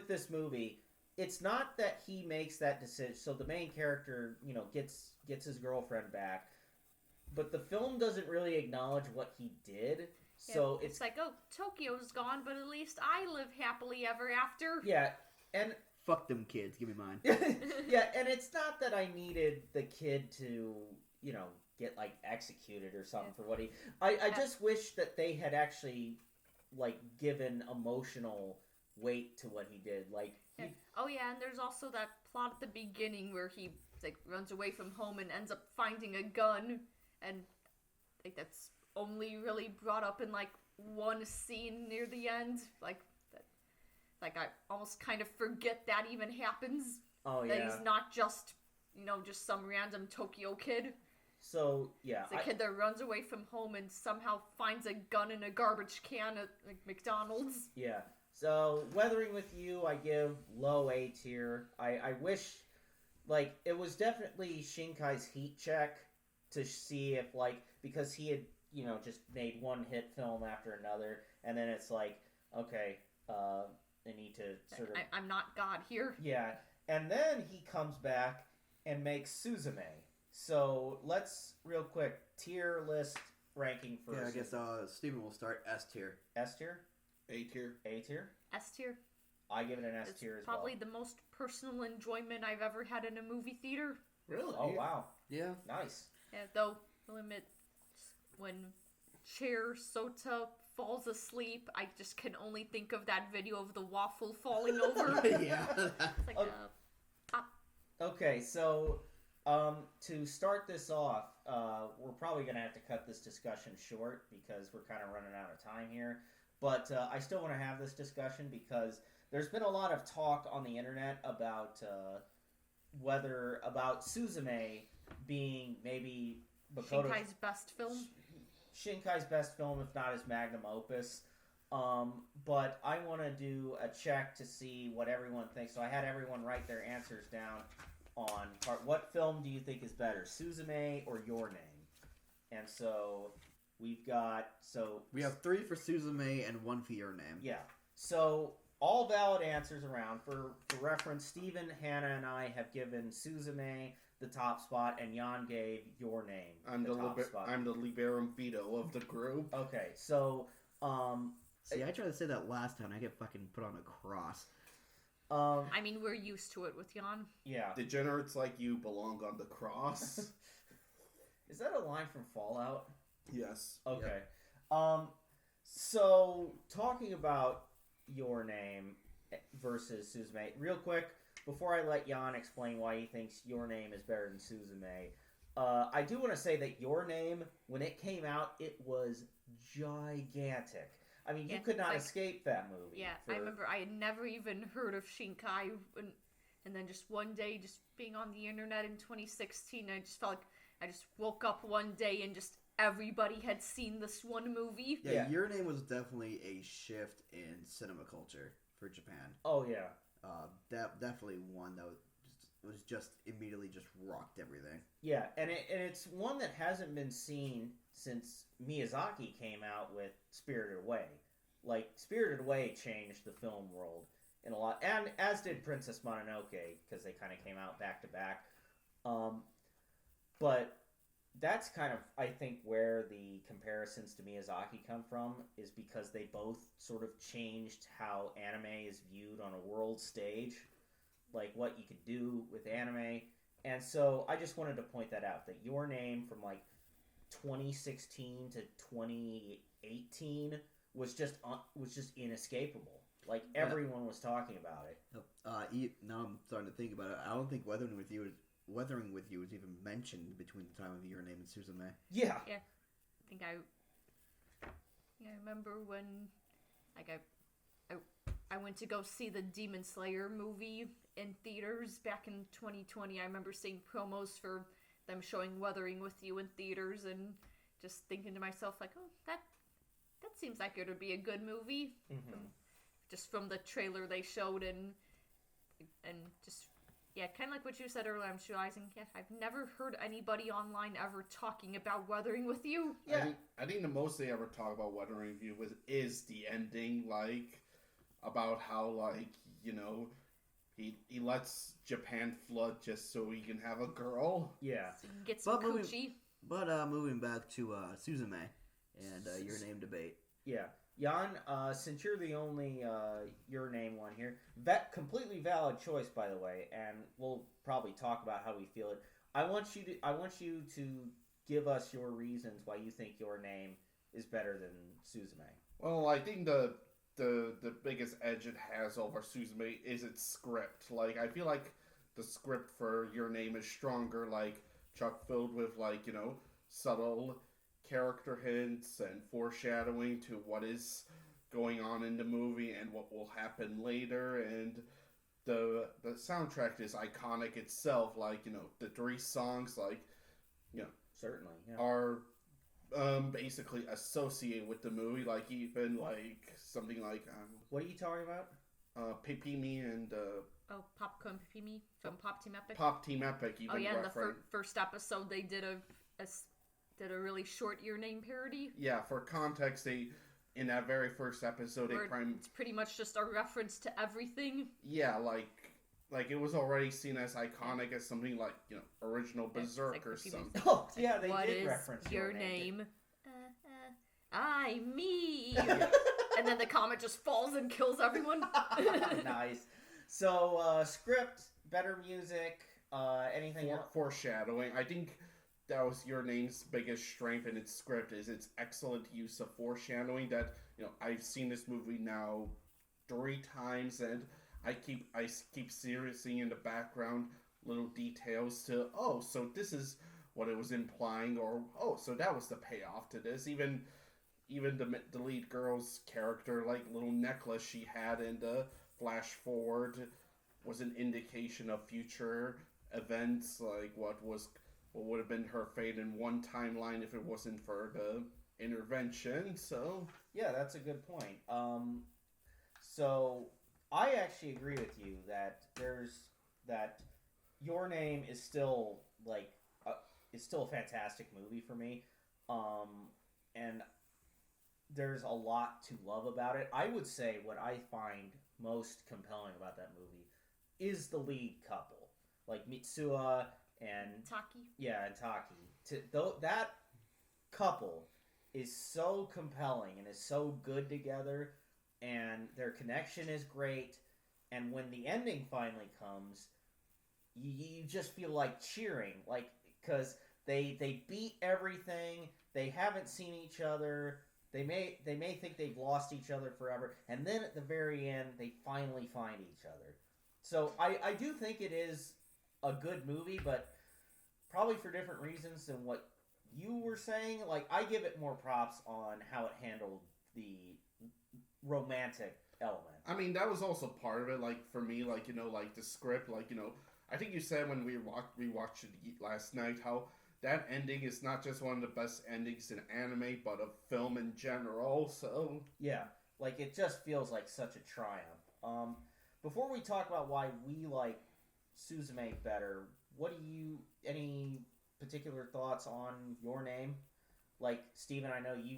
S2: this movie, it's not that he makes that decision. So the main character, gets his girlfriend back, but the film doesn't really acknowledge what he did. So
S3: it's like, oh, Tokyo's gone, but at least I live happily ever after.
S2: Yeah, and
S1: fuck them kids, give me mine.
S2: Yeah, and it's not that I needed the kid to, get executed or something for what he. I just wish that they had actually given emotional weight to what he did.
S3: Oh yeah, and there's also that plot at the beginning where he runs away from home and ends up finding a gun, and that's only really brought up in one scene near the end. I almost kind of forget that even happens.
S2: Oh
S3: that
S2: yeah.
S3: He's not just just some random Tokyo kid.
S2: So yeah,
S3: It's a kid that runs away from home and somehow finds a gun in a garbage can at like McDonald's.
S2: yeah. So Weathering with You, I give low A tier. I wish, like, it was definitely Shinkai's heat check to see if, like, because he had, you know, just made one hit film after another, and then it's like, okay, they need to sort of...
S3: I'm not God here.
S2: Yeah, and then he comes back and makes Suzume. So let's, real quick, tier list ranking for...
S1: Yeah, I guess Steven will start S tier.
S2: S tier?
S4: A tier.
S2: A tier?
S3: S tier.
S2: I give it an S
S3: It's
S2: tier as well.
S3: probably the most personal enjoyment I've ever had in a movie theater.
S4: Really?
S2: Oh, wow.
S1: Yeah.
S2: Nice.
S3: Yeah, though, I'll admit, when Chair Sota falls asleep, I just can only think of that video of the waffle falling over.
S1: Yeah.
S3: It's like,
S2: Okay, so to start this off, we're probably going to have to cut this discussion short because we're kind of running out of time here. But I still want to have this discussion because there's been a lot of talk on the internet about about Suzume being maybe
S3: Shinkai's best film.
S2: Shinkai's best film, if not his magnum opus. But I want to do a check to see what everyone thinks. So I had everyone write their answers down on what film do you think is better, Suzume or Your Name? And so we have
S1: 3 for Suzume and 1 for Your Name.
S2: Yeah. So all valid answers around. For reference, Steven, Hannah, and I have given Suzume the top spot, and Jan gave Your Name the top spot.
S4: I'm the liberum veto of the group.
S2: Okay, so
S1: See, I tried to say that last time. I get fucking put on a cross.
S3: I mean, we're used to it with Jan.
S2: Yeah.
S4: Degenerates like you belong on the cross.
S2: Is that a line from Fallout?
S4: Yes.
S2: Okay. So talking about Your Name versus Suzume, real quick, before I let Jan explain why he thinks Your Name is better than Suzume, I do want to say that Your Name, when it came out, it was gigantic. I mean, you could not escape that movie.
S3: Yeah, I remember I had never even heard of Shinkai, and then just one day, just being on the internet in 2016, I just felt like I just woke up one day and just everybody had seen this one movie.
S1: Yeah, Your Name was definitely a shift in cinema culture for Japan.
S2: Oh, yeah.
S1: Definitely one that was just immediately just rocked everything.
S2: Yeah, and it's one that hasn't been seen since Miyazaki came out with Spirited Away. Like, Spirited Away changed the film world in a lot, and as did Princess Mononoke, because they kind of came out back to back. But that's kind of, I think, where the comparisons to Miyazaki come from, is because they both sort of changed how anime is viewed on a world stage, like what you could do with anime. And so I just wanted to point that out, that Your Name from like 2016 to 2018 was just inescapable. Like, everyone was talking about it.
S1: Now I'm starting to think about it. I don't think Weathering with You was even mentioned between the time of Your Name and Suzume.
S2: Yeah.
S3: Yeah. I think I remember when, like, I went to go see the Demon Slayer movie in theaters back in 2020. I remember seeing promos for them showing Weathering with You in theaters and just thinking to myself, like, oh, that seems like it would be a good movie.
S2: Mm-hmm.
S3: Just from the trailer they showed and just, yeah, kind of like what you said earlier, I'm realizing, I've never heard anybody online ever talking about Weathering with You.
S2: Yeah.
S4: I think the most they ever talk about Weathering with You is the ending, like, about how, like, you know, he lets Japan flood just so he can have a girl.
S2: Yeah.
S3: So you can get some coochie.
S1: But moving back to Suzume and Your Name debate.
S2: Yeah. Jan, since you're the only Your Name one here, completely valid choice, by the way, and we'll probably talk about how we feel it. I want you to give us your reasons why you think Your Name is better than Suzume.
S4: Well, I think the biggest edge it has over Suzume is its script. Like, I feel like the script for Your Name is stronger, like, chock filled with, like, you know, subtle character hints and foreshadowing to what is going on in the movie and what will happen later, and the soundtrack is iconic itself, like, you know, the 3 songs, like, you know,
S2: certainly. Yeah.
S4: are basically associated with the movie. Like even like something like
S2: What are you talking about?
S4: Pipimi and
S3: Oh, Popcorn Pipimi from Pop Team Epic.
S4: Pop Team Epic. Even
S3: Oh yeah, in the
S4: reference.
S3: first episode they did a really short Your Name parody.
S4: Yeah, for context, they in that very first episode,
S3: It's pretty much just a reference to everything.
S4: yeah, like it was already seen as iconic as something like original Berserk
S3: like
S4: or
S3: the
S4: something.
S2: Oh, yeah, they
S3: What
S2: did
S3: is
S2: reference
S3: your name? I me. And then the comet just falls and kills everyone.
S2: Nice. So, script, better music, anything else?
S4: Foreshadowing. I think that was Your Name's biggest strength in its script is its excellent use of foreshadowing. That I've seen this movie now 3 times, and I keep seriously in the background little details to so this is what it was implying, or so that was the payoff to this. Even the lead girl's character, like little necklace she had in the flash forward, was an indication of future events, like what would have been her fate in one timeline if it wasn't for the intervention. So
S2: Yeah, that's a good point. So I actually agree with you that Your Name is still a fantastic movie for me, and there's a lot to love about it. I would say what I find most compelling about that movie is the lead couple, like Mitsuha and
S3: Taki.
S2: Yeah, and Taki. That couple is so compelling and is so good together, and their connection is great. And when the ending finally comes, you just feel like cheering, like because they beat everything. They haven't seen each other. They may think they've lost each other forever, and then at the very end, they finally find each other. So I do think it is a good movie, but probably for different reasons than what you were saying. Like, I give it more props on how it handled the romantic element.
S4: I mean, that was also part of it. Like for me, like like the script, like I think you said when we watched it last night how that ending is not just one of the best endings in anime, but of film in general. So
S2: yeah, like it just feels like such a triumph. Before we talk about why we like Suzume better, any particular thoughts on Your Name? Like, Steven, I know you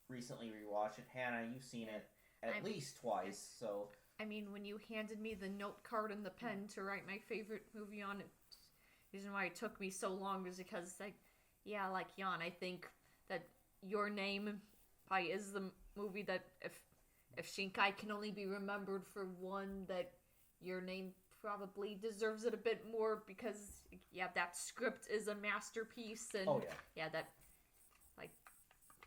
S2: recently rewatched it. Hannah, you've seen it at least twice, so...
S3: I mean, when you handed me the note card and the pen to write my favorite movie on it, the reason why it took me so long was because, like Jan, I think that Your Name probably is the movie that if Shinkai can only be remembered for one, that Your Name probably deserves it a bit more because that script is a masterpiece, and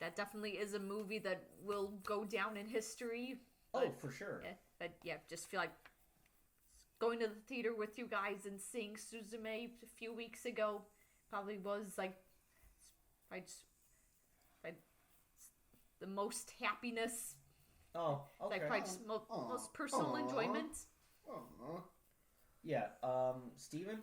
S3: that definitely is a movie that will go down in history.
S2: For sure.
S3: Just feel like going to the theater with you guys and seeing Suzume a few weeks ago probably was like the most happiness.
S2: Oh, okay.
S3: Like most personal enjoyment.
S4: Aww.
S2: Yeah, Steven?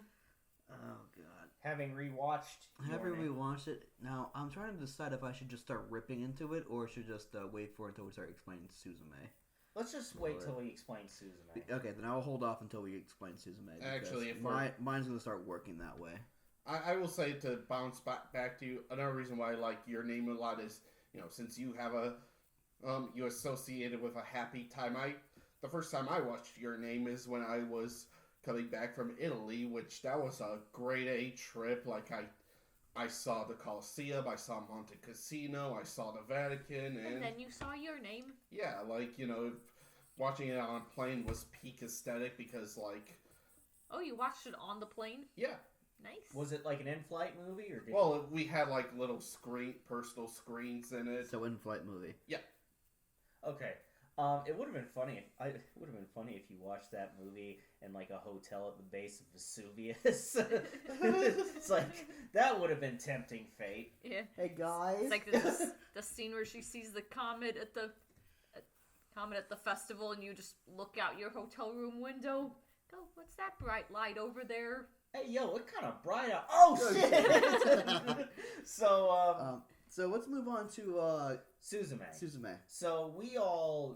S1: Oh god.
S2: Having rewatched
S1: Having rewatched it, now I'm trying to decide if I should just start ripping into it or should just wait for it until we start explaining Suzume.
S2: Let's just wait till we explain Suzume.
S1: Okay, then I'll hold off until we explain Suzume.
S4: Actually, if
S1: mine's going to start working that way.
S4: I will say, to bounce back to you, another reason why I like Your Name a lot is, since you have you associated with a happy time. The first time I watched Your Name is when I was coming back from Italy, which that was a grade A trip. Like I saw the Colosseum, I saw Monte Cassino, I saw the Vatican,
S3: and then you saw Your Name.
S4: Yeah, like watching it on a plane was peak aesthetic because like.
S3: Oh, you watched it on the plane?
S4: Yeah.
S3: Nice.
S2: Was it like an in-flight movie, or?
S4: We had like little personal screens in it.
S1: So in-flight movie.
S4: Yeah.
S2: Okay. It would have been funny. It would have been funny if you watched that movie in like a hotel at the base of Vesuvius. It's like that would have been tempting fate.
S3: Yeah.
S1: Hey guys.
S3: It's like the scene where she sees the comet at the festival, and you just look out your hotel room window. Go, what's that bright light over there?
S2: Hey, yo, what kind of bright out? Oh, shit! So,
S1: So let's move on to
S2: Suzume.
S1: Suzume.
S2: So, we all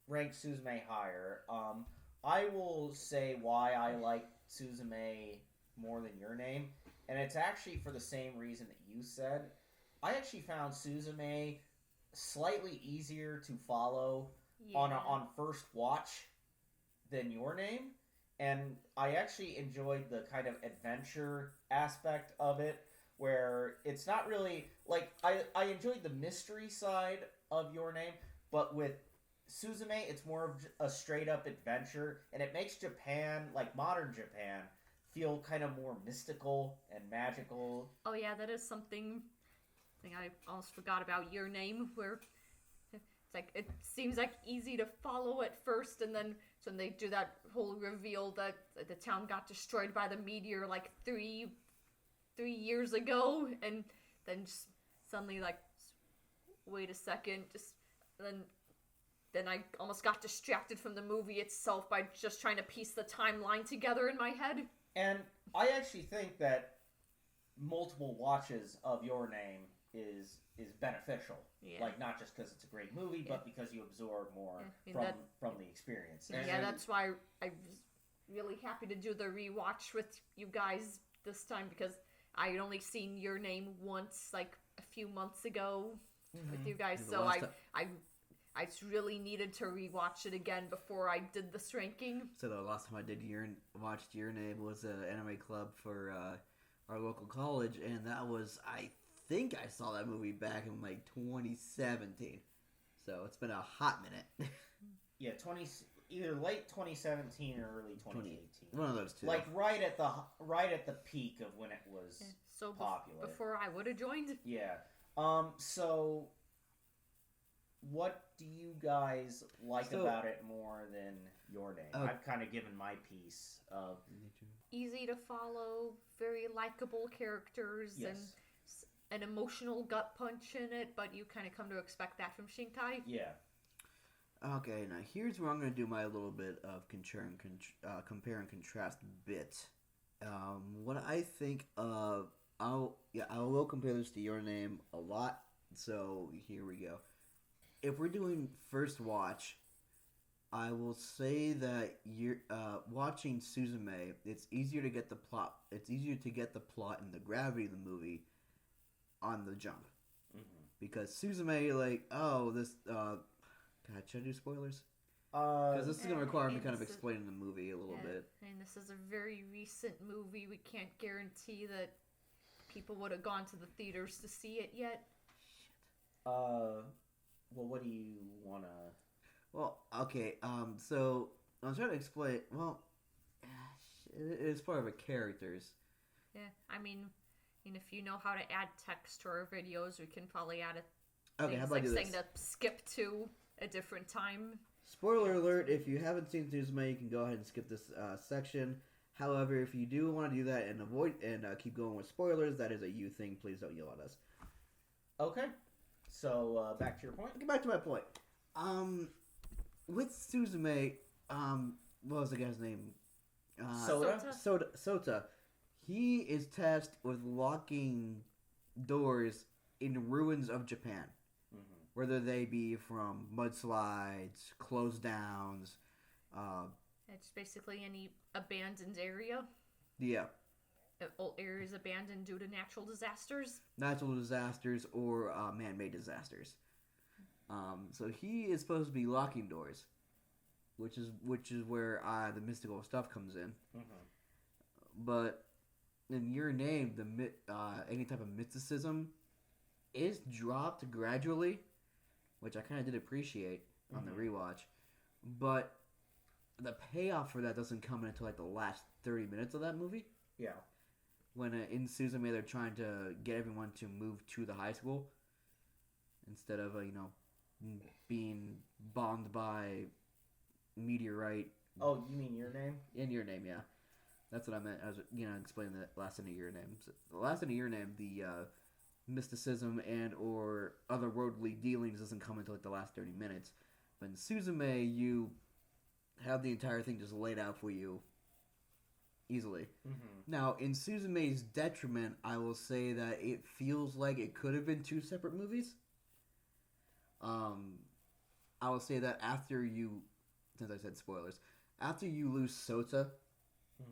S2: rank Suzume higher. I will say why I like Suzume more than your name, and it's actually for the same reason that you said. I actually found Suzume slightly easier to follow on first watch than your name, and I actually enjoyed the kind of adventure aspect of it, where it's not really like I enjoyed the mystery side of your name, but with Suzume, it's more of a straight up adventure, and it makes Japan, like modern Japan, feel kind of more mystical and magical.
S3: Oh yeah, that is something I almost forgot about your name, where it's like it seems like easy to follow at first, and then so they do that whole reveal that the town got destroyed by the meteor like three years ago, and then just suddenly like, wait a second, just then I almost got distracted from the movie itself by just trying to piece the timeline together in my head.
S2: And I actually think that multiple watches of your name is beneficial.
S3: Yeah.
S2: Like, not just because it's a great movie, but because you absorb more from the experience.
S3: Yeah, that's why I was really happy to do the rewatch with you guys this time, because I had only seen your name once, like a few months ago with you guys. So I really needed to rewatch it again before I did this ranking.
S1: So the last time I watched Your Name was an anime club for our local college, and that was, I think I saw that movie back in like 2017. So it's been a hot minute.
S2: Yeah, either late 2017 or early 2018.
S1: One of those two.
S2: Like right at the peak of when it was
S3: so
S2: popular.
S3: Before I would have joined.
S2: Yeah. So what do you guys like about it more than your name? I've kind of given my piece of
S3: easy to follow, very likable characters, and an emotional gut punch in it, but you kind of come to expect that from Shinkai.
S2: Yeah.
S1: Okay, now here's where I'm going to do my little bit of compare and contrast bit. What I think of, I will compare this to Your Name a lot, so here we go. If we're doing first watch, I will say that you're watching Suzume. It's easier to get the plot. It's easier to get the plot and the gravity of the movie on the jump, because Suzume, like, this. God, should I do spoilers? Because this is going to require me kind of explaining the movie a little bit.
S3: And this is a very recent movie. We can't guarantee that people would have gone to the theaters to see it yet.
S2: Well, what do you want to...
S1: Well, okay, so I'm trying to explain, well, it's part of a characters.
S3: Yeah, I mean, if you know how to add text to our videos, we can probably add a
S1: Okay, how about I do
S3: saying
S1: this?
S3: to skip to a different time.
S1: Spoiler alert, if you haven't seen Suzume, you can go ahead and skip this section. However, if you do want to do that and avoid and keep going with spoilers, that is a you thing. Please don't yell at us.
S2: Okay. So, back to your point?
S1: Get back to my point. With Suzume, what was the guy's name? Sota. He is tasked with locking doors in ruins of Japan. Whether they be from mudslides, closed downs.
S3: It's basically any abandoned area.
S1: Yeah.
S3: All areas abandoned due to natural disasters.
S1: Natural disasters or man-made disasters. So he is supposed to be locking doors, which is where the mystical stuff comes in. But in Your Name, any type of mysticism is dropped gradually, which I kind of did appreciate on the rewatch. But the payoff for that doesn't come until like the last 30 minutes of that movie.
S2: Yeah.
S1: When in Suzume they're trying to get everyone to move to the high school instead of being bombed by meteorite.
S2: Oh, you mean Your Name?
S1: In Your Name, yeah. That's what I meant. I was explaining the last end of Your Name. So the last end of Your Name, the mysticism and or otherworldly dealings doesn't come until like the last 30 minutes. But in Suzume, you have the entire thing just laid out for you easily.
S2: Mm-hmm.
S1: Now, in Suzume's detriment, I will say that it feels like it could have been two separate movies. I will say that after you, since I said spoilers, after you lose Sota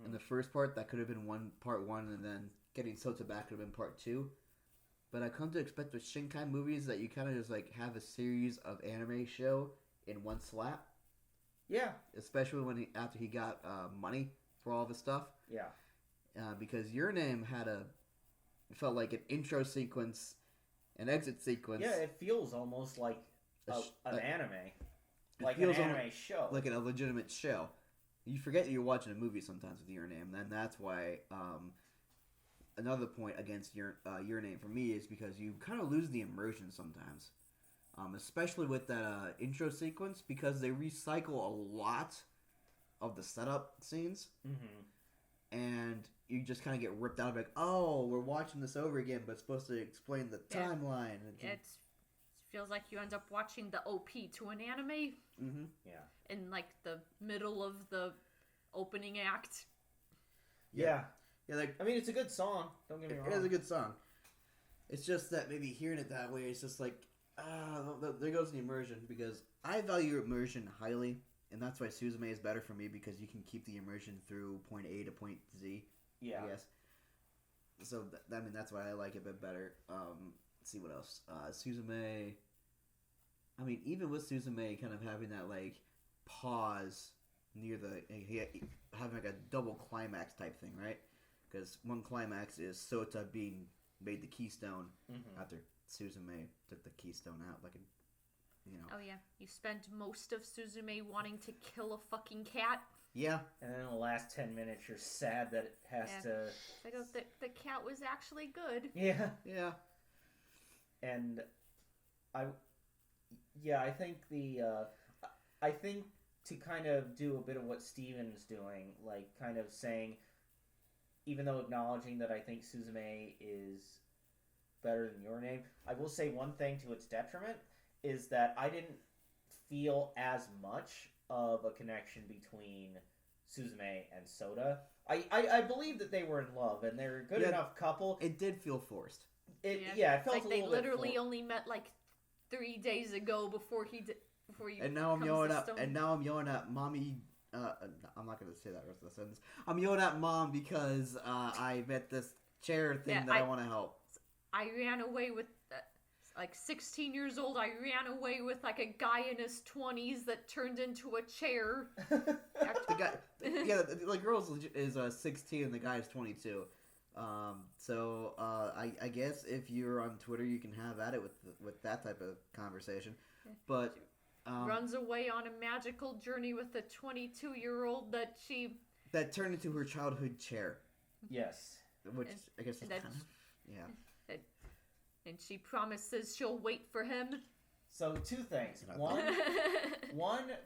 S1: in the first part, that could have been part one, and then getting Sota back could have been part two. But I come to expect with Shinkai movies that you kind of just like have a series of anime show in one slap.
S2: Yeah.
S1: Especially when after he got money for all of his stuff.
S2: Yeah.
S1: Because Your Name felt like an intro sequence, an exit sequence.
S2: Yeah, it feels almost like an anime. Like an
S1: feels
S2: anime show.
S1: like a legitimate show. You forget that you're watching a movie sometimes with Your Name, and that's why another point against Your Name for me is because you kind of lose the immersion sometimes, especially with that intro sequence, because they recycle a lot of the setup scenes, and you just kind of get ripped out of like, oh, we're watching this over again, but it's supposed to explain the timeline.
S3: It feels like you end up watching the OP to an anime.
S1: Mm-hmm.
S2: Yeah.
S3: In like the middle of the opening act.
S2: Yeah.
S1: Yeah, like
S2: I mean, it's a good song. Don't get me wrong.
S1: it is a good song. It's just that maybe hearing it that way, it's just like, there goes the immersion, because I value immersion highly, and that's why Suzume is better for me, because you can keep the immersion through point A to point Z.
S2: Yeah.
S1: I guess. So I mean, that's why I like it a bit better. Let's see what else. Suzume. I mean, even with Suzume kind of having that like pause near having like a double climax type thing, right? Because one climax is Sota being made the keystone after Suzume took the keystone out, like
S3: Oh yeah, you spend most of Suzume wanting to kill a fucking cat.
S1: Yeah.
S2: And then in the last 10 minutes, you're sad that it has to.
S3: Like, oh, the cat was actually good.
S2: Yeah.
S1: Yeah.
S2: And I think I think to kind of do a bit of what Steven's doing, like kind of saying, even though acknowledging that I think Suzume is better than Your Name, I will say one thing to its detriment is that I didn't feel as much of a connection between Suzume and Sota. I believe that they were in love and they're a good enough couple.
S1: It did feel forced.
S2: It felt
S3: like
S2: a
S3: they
S2: little
S3: literally
S2: bit
S3: only met like 3 days ago before you.
S1: And now I'm yelling at mommy. I'm not gonna say that rest of the sentence. I'm yelling at mom because I met this chair thing that I want to help.
S3: I ran away with. Like 16 years old, I ran away with like a guy in his 20s that turned into a chair.
S1: The guy, the girl is 16 and the guy is 22. So I guess if you're on Twitter, you can have at it with that type of conversation. But
S3: runs away on a magical journey with a 22-year-old that
S1: turned into her childhood chair.
S2: Yes,
S1: which I guess is kind of
S3: And she promises she'll wait for him.
S2: So 2 things. One,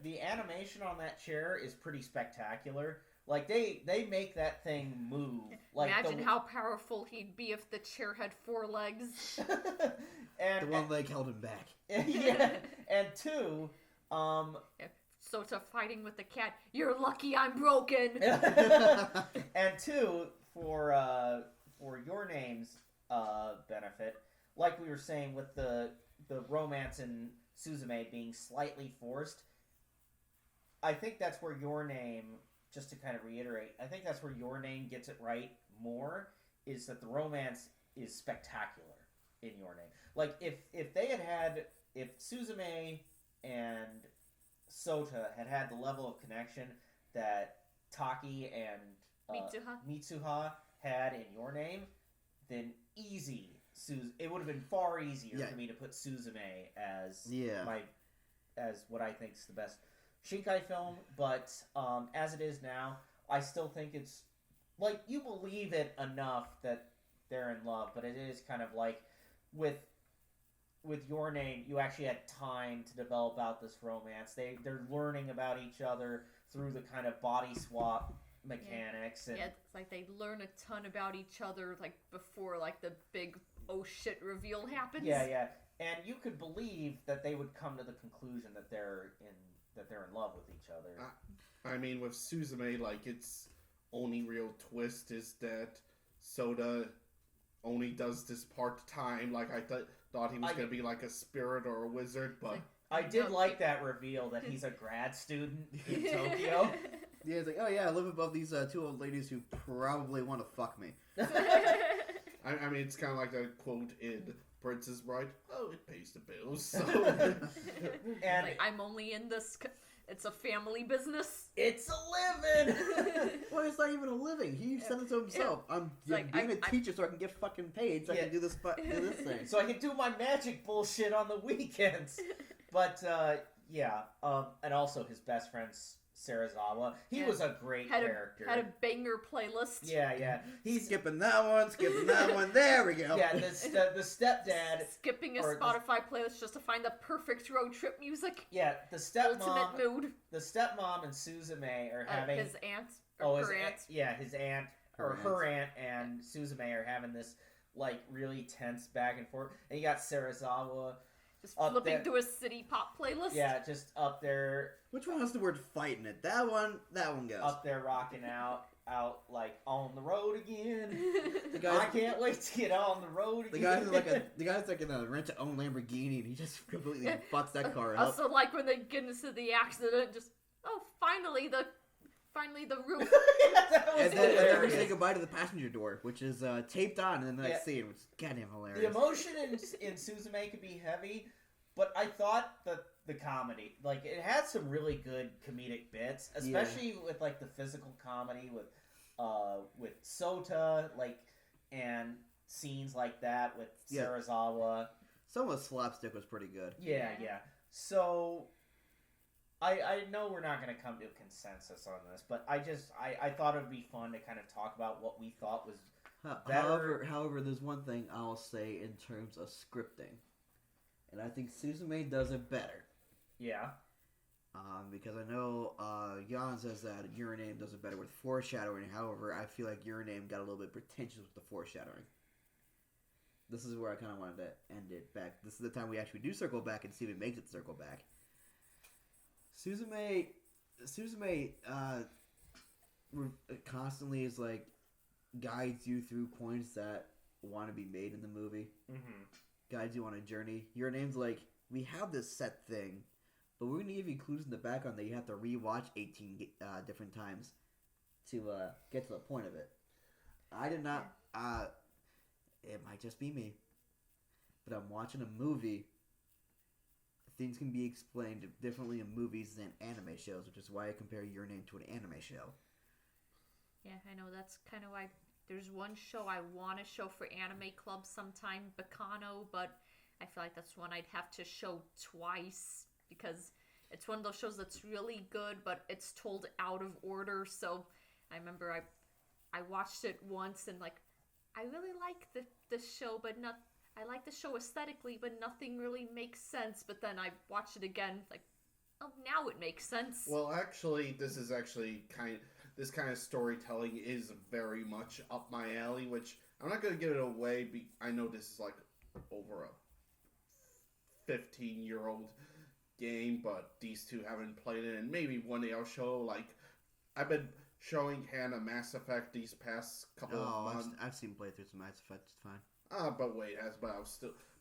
S2: the animation on that chair is pretty spectacular. Like they make that thing move. Like
S3: imagine how powerful he'd be if the chair had 4 legs.
S2: and
S1: the one leg held him back.
S2: Yeah. And 2,
S3: Sota fighting with the cat. You're lucky I'm broken.
S2: And 2, for Your Name's benefit, like we were saying with the romance in Suzume being slightly forced, I think that's where Your Name, just to kind of reiterate, I think that's where Your Name gets it right more, is that the romance is spectacular in Your Name. Like, if Suzume and Sota had the level of connection that Taki and Mitsuha had in Your Name, then it would have been far easier for me to put Suzume as as what I think is the best Shinkai film. But as it is now, I still think it's like you believe it enough that they're in love, but it is kind of like with Your Name, you actually had time to develop out this romance. They're learning about each other through the kind of body swap mechanics.
S3: Yeah, it's like they learn a ton about each other like before like the big oh shit reveal happens.
S2: Yeah. And you could believe that they would come to the conclusion that they're in love with each other.
S4: I mean, with Suzume, like it's only real twist is that Soda only does this part-time. Like, I thought he was going to be like a spirit or a wizard, but...
S2: I did like that reveal that he's a grad student in Tokyo.
S1: Yeah, it's like, oh yeah, I live above these two old ladies who probably want to fuck me.
S4: I mean, it's kind of like the quote in Princess Bride, oh, it pays the bills, so...
S2: And
S3: like, I'm only in this... It's a family business.
S2: It's a living!
S1: Well, it's not even a living. He said it to himself. I'm
S3: like,
S1: being a teacher so I can get fucking paid so I can do this thing.
S2: So I can do my magic bullshit on the weekends. But, yeah. And also his best friend, Sarazawa. He was a great character.
S3: Had a banger playlist.
S2: Yeah. He's
S1: skipping that one. There we go.
S2: Yeah, the stepdad.
S3: Skipping a Spotify playlist just to find the perfect road trip music.
S2: Yeah, the stepmom.
S3: Ultimate mood.
S2: The stepmom and Suzume are having
S3: his aunt. Her aunt.
S2: Yeah, his aunt or her aunt and Suzume are having this like really tense back and forth. And you got Sarazawa
S3: just flipping through a city pop playlist.
S2: Yeah, just up there.
S1: Which one has the word fight in it? That one goes.
S2: Up there rocking out like on the road again. I can't wait to get on the road again.
S1: The guy's like in a rent-to-own Lamborghini, and he just completely butts that car up.
S3: Also, like when they get into the accident, just finally the roof.
S1: And then we say goodbye to the passenger door, which is taped on in the next scene, which is goddamn hilarious.
S2: The emotion in Suzume could be heavy, but I thought that the comedy, like, it had some really good comedic bits, especially with like the physical comedy with Sota, like, and scenes like that with Sarazawa.
S1: Some of the slapstick was pretty good.
S2: Yeah. So I know we're not going to come to a consensus on this, but I thought it would be fun to kind of talk about what we thought was better.
S1: However, there's one thing I'll say in terms of scripting, and I think Suzume does it better.
S2: Yeah.
S1: Because I know Jan says that Your Name does it better with foreshadowing. However, I feel like Your Name got a little bit pretentious with the foreshadowing. This is where I kind of wanted to end it back. This is the time we actually do circle back and see if it makes it circle back. Suzume constantly is like guides you through points that want to be made in the movie.
S2: Mm-hmm.
S1: Guides you on a journey. Your Name's like, we have this set thing, but we're gonna give you clues in the background that you have to rewatch 18 different times to get to the point of it. I did not. It might just be me, but I'm watching a movie. Things can be explained differently in movies than anime shows, which is why I compare Your Name to an anime show.
S3: Yeah, I know. That's kind of why there's one show I want to show for anime club sometime, Bacano, but I feel like that's one I'd have to show twice because it's one of those shows that's really good, but it's told out of order. So I remember I watched it once and like I really like the show, but not. I like the show aesthetically, but nothing really makes sense. But then I watched it again, like, oh, now it makes sense.
S4: Well, actually, this kind of storytelling is very much up my alley, which I'm not going to give it away. I know this is like over a 15-year-old game, but these two haven't played it, and maybe one day I'll show, like, I've been showing Hannah Mass Effect these past couple of months.
S1: I've seen playthroughs of Mass Effect, it's fine.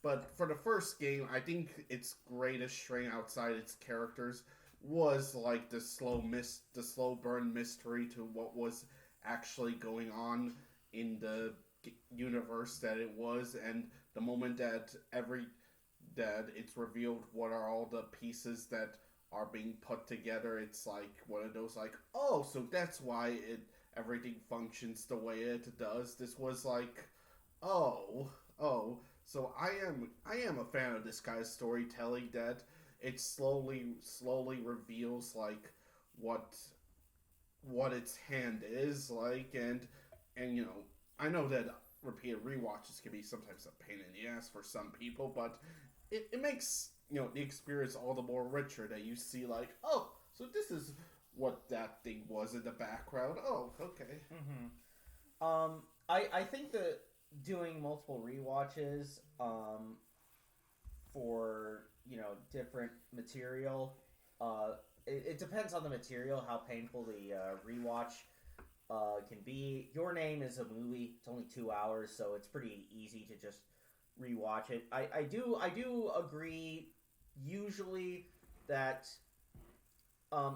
S4: But for the first game, I think its greatest strength outside its characters was like the slow burn mystery to what was actually going on in the universe that it was, and the moment that it's revealed what are all the pieces that are being put together, it's like one of those like, oh, so that's why everything functions the way it does. This was like, Oh, so I am a fan of this guy's storytelling, that it slowly reveals like what its hand is like, and you know, I know that repeated rewatches can be sometimes a pain in the ass for some people, but it makes, you know, the experience all the more richer that you see like, oh, so this is what that thing was in the background. Oh, okay.
S2: Mm-hmm. I think that doing multiple rewatches for, you know, different material, it depends on the material how painful the rewatch can be. Your Name is a movie. It's only 2 hours, so it's pretty easy to just rewatch it. I do agree usually that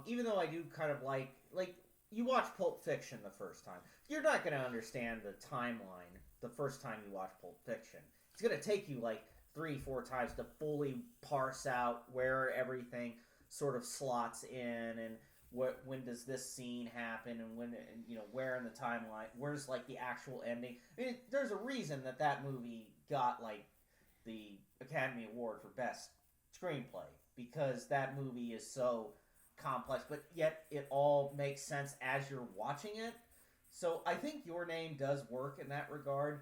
S2: even though I do kind of like you watch Pulp Fiction the first time, you're not going to understand the timeline the first time you watch Pulp Fiction. It's going to take you like 3-4 times to fully parse out where everything sort of slots in and when does this scene happen and when, and, you know, where in the timeline, where's like the actual ending. I mean, there's a reason that movie got like the Academy Award for Best Screenplay, because that movie is so complex, but yet it all makes sense as you're watching it. So I think Your Name does work in that regard.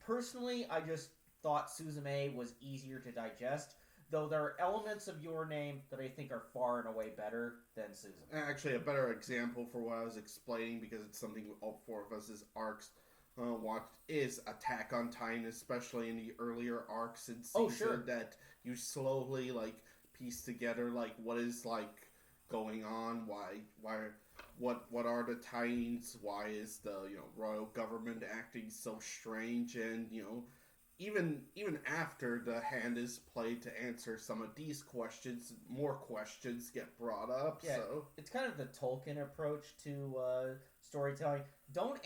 S2: Personally, I just thought Suzume was easier to digest, though there are elements of Your Name that I think are far and away better than Suzume.
S4: Actually, a better example for what I was explaining, because it's something all four of us as arcs watched, is Attack on Titan, especially in the earlier arcs and season.
S2: Oh, sure.
S4: That you slowly like piece together like what is like going on, what are the Titans, why is the royal government acting so strange, and even after the hand is played to answer some of these questions, more questions get brought up.
S2: Yeah,
S4: so
S2: it's kind of the Tolkien approach to storytelling. Don't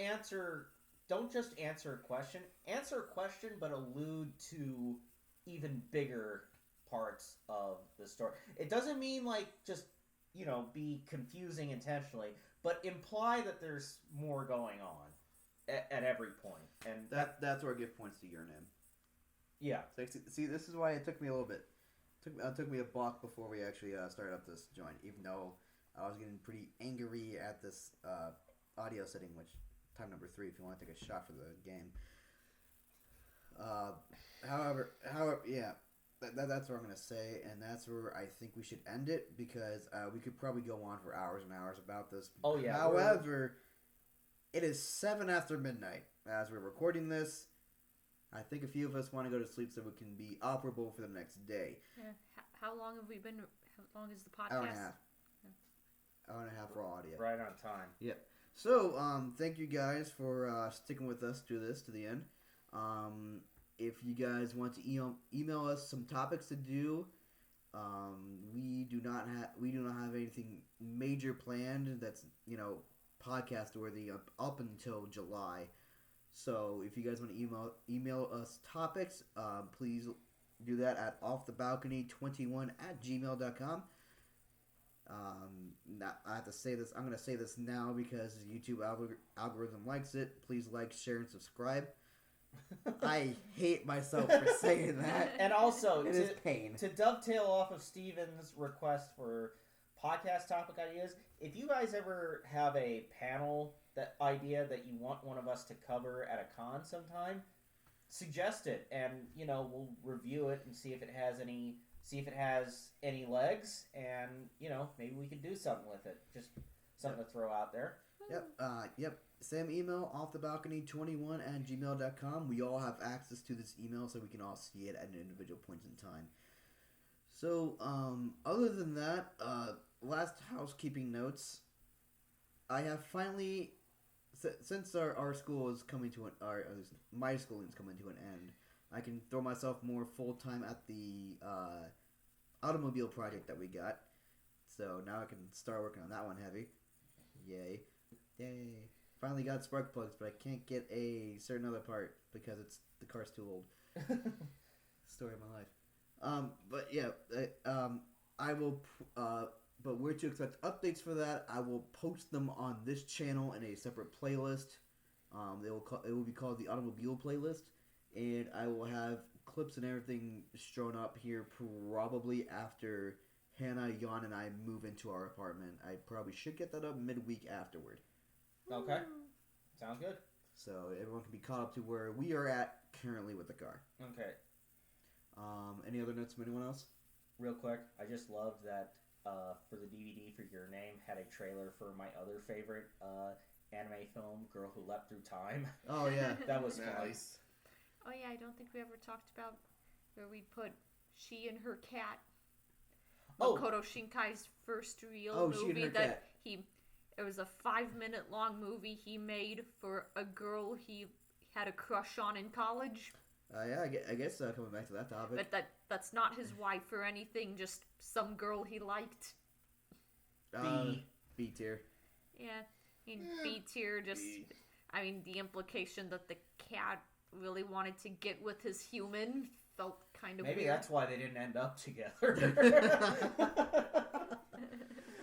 S2: just answer a question. Answer a question, but allude to even bigger parts of the story. It doesn't mean like just be confusing intentionally, but imply that there's more going on at every point. And
S1: that's where I give points to Your Name.
S2: Yeah.
S1: See, this is why it took me a little bit. It took me a block before we actually started up this joint, even though I was getting pretty angry at this audio setting, which time number 3 if you want to take a shot for the game. However, yeah, that's what I'm going to say, and that's where I think we should end it, because we could probably go on for hours and hours about this.
S2: Oh, yeah.
S1: However, it is 7 after midnight as we're recording this. I think a few of us want to go to sleep so we can be operable for the next day.
S3: Yeah. How long have we been? How long is the podcast?
S1: Hour and a half. Yeah. Hour and a half for audio.
S2: Right on time.
S1: Yep. So, thank you guys for sticking with us to the end. If you guys want to email us some topics to do, we do not have anything major planned that's podcast worthy up until July. So if you guys want to email us topics, please do that at offthebalcony21@gmail.com. I have to say this. I'm going to say this now because the YouTube algorithm likes it. Please like, share, and subscribe. I hate myself for saying that.
S2: And also,
S1: it is pain.
S2: To dovetail off of Steven's request for podcast topic ideas, if you guys ever have a panel idea that you want one of us to cover at a con sometime, suggest it, and we'll review it and see if it has any legs, and maybe we can do something with it. Just something to throw out there.
S1: Yep. Same email, offthebalcony21@gmail.com. We all have access to this email, so we can all see it at individual points in time. So, other than that, last housekeeping notes. I have finally, since our school is coming to at least my schooling is coming to an end, I can throw myself more full time at the automobile project that we got. So now I can start working on that one heavy. Yay. Finally got spark plugs, but I can't get a certain other part because the car's too old. Story of my life. But yeah, I will. But where to expect updates for that? I will post them on this channel in a separate playlist. It will be called the Automobile Playlist, and I will have clips and everything shown up here probably after Hannah, Jan, and I move into our apartment. I probably should get that up midweek afterward.
S2: Okay. Sounds good.
S1: So everyone can be caught up to where we are at currently with the car.
S2: Okay.
S1: Any other notes from anyone else?
S2: Real quick, I just loved that for the DVD for Your Name had a trailer for my other favorite anime film, Girl Who Leapt Through Time.
S1: Oh yeah.
S2: That was fun.
S4: nice.
S3: Oh yeah, I don't think we ever talked about where we put she and her cat.
S2: Oh.
S3: Makoto Shinkai's first real
S1: Oh, She and
S3: movie
S1: Her
S3: that
S1: Cat.
S3: he It was a 5-minute long movie he made for a girl he had a crush on in college.
S1: Yeah, I guess coming back to that topic.
S3: But that's not his wife or anything, just some girl he liked.
S1: B tier.
S3: Yeah, in B tier, just...
S4: B.
S3: I mean, the implication that the cat really wanted to get with his human felt kind of
S2: Maybe
S3: weird.
S2: that's why they didn't end up together.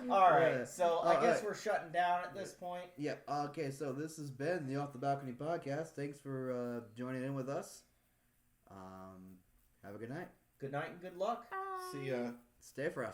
S2: All right,
S1: Yeah.
S2: so I guess we're shutting down at this point.
S1: Yeah, okay, so this has been the Off the Balcony podcast. Thanks for joining in with us. Have a good night.
S2: Good night and good luck.
S3: Bye.
S4: See ya.
S1: Stay frosty.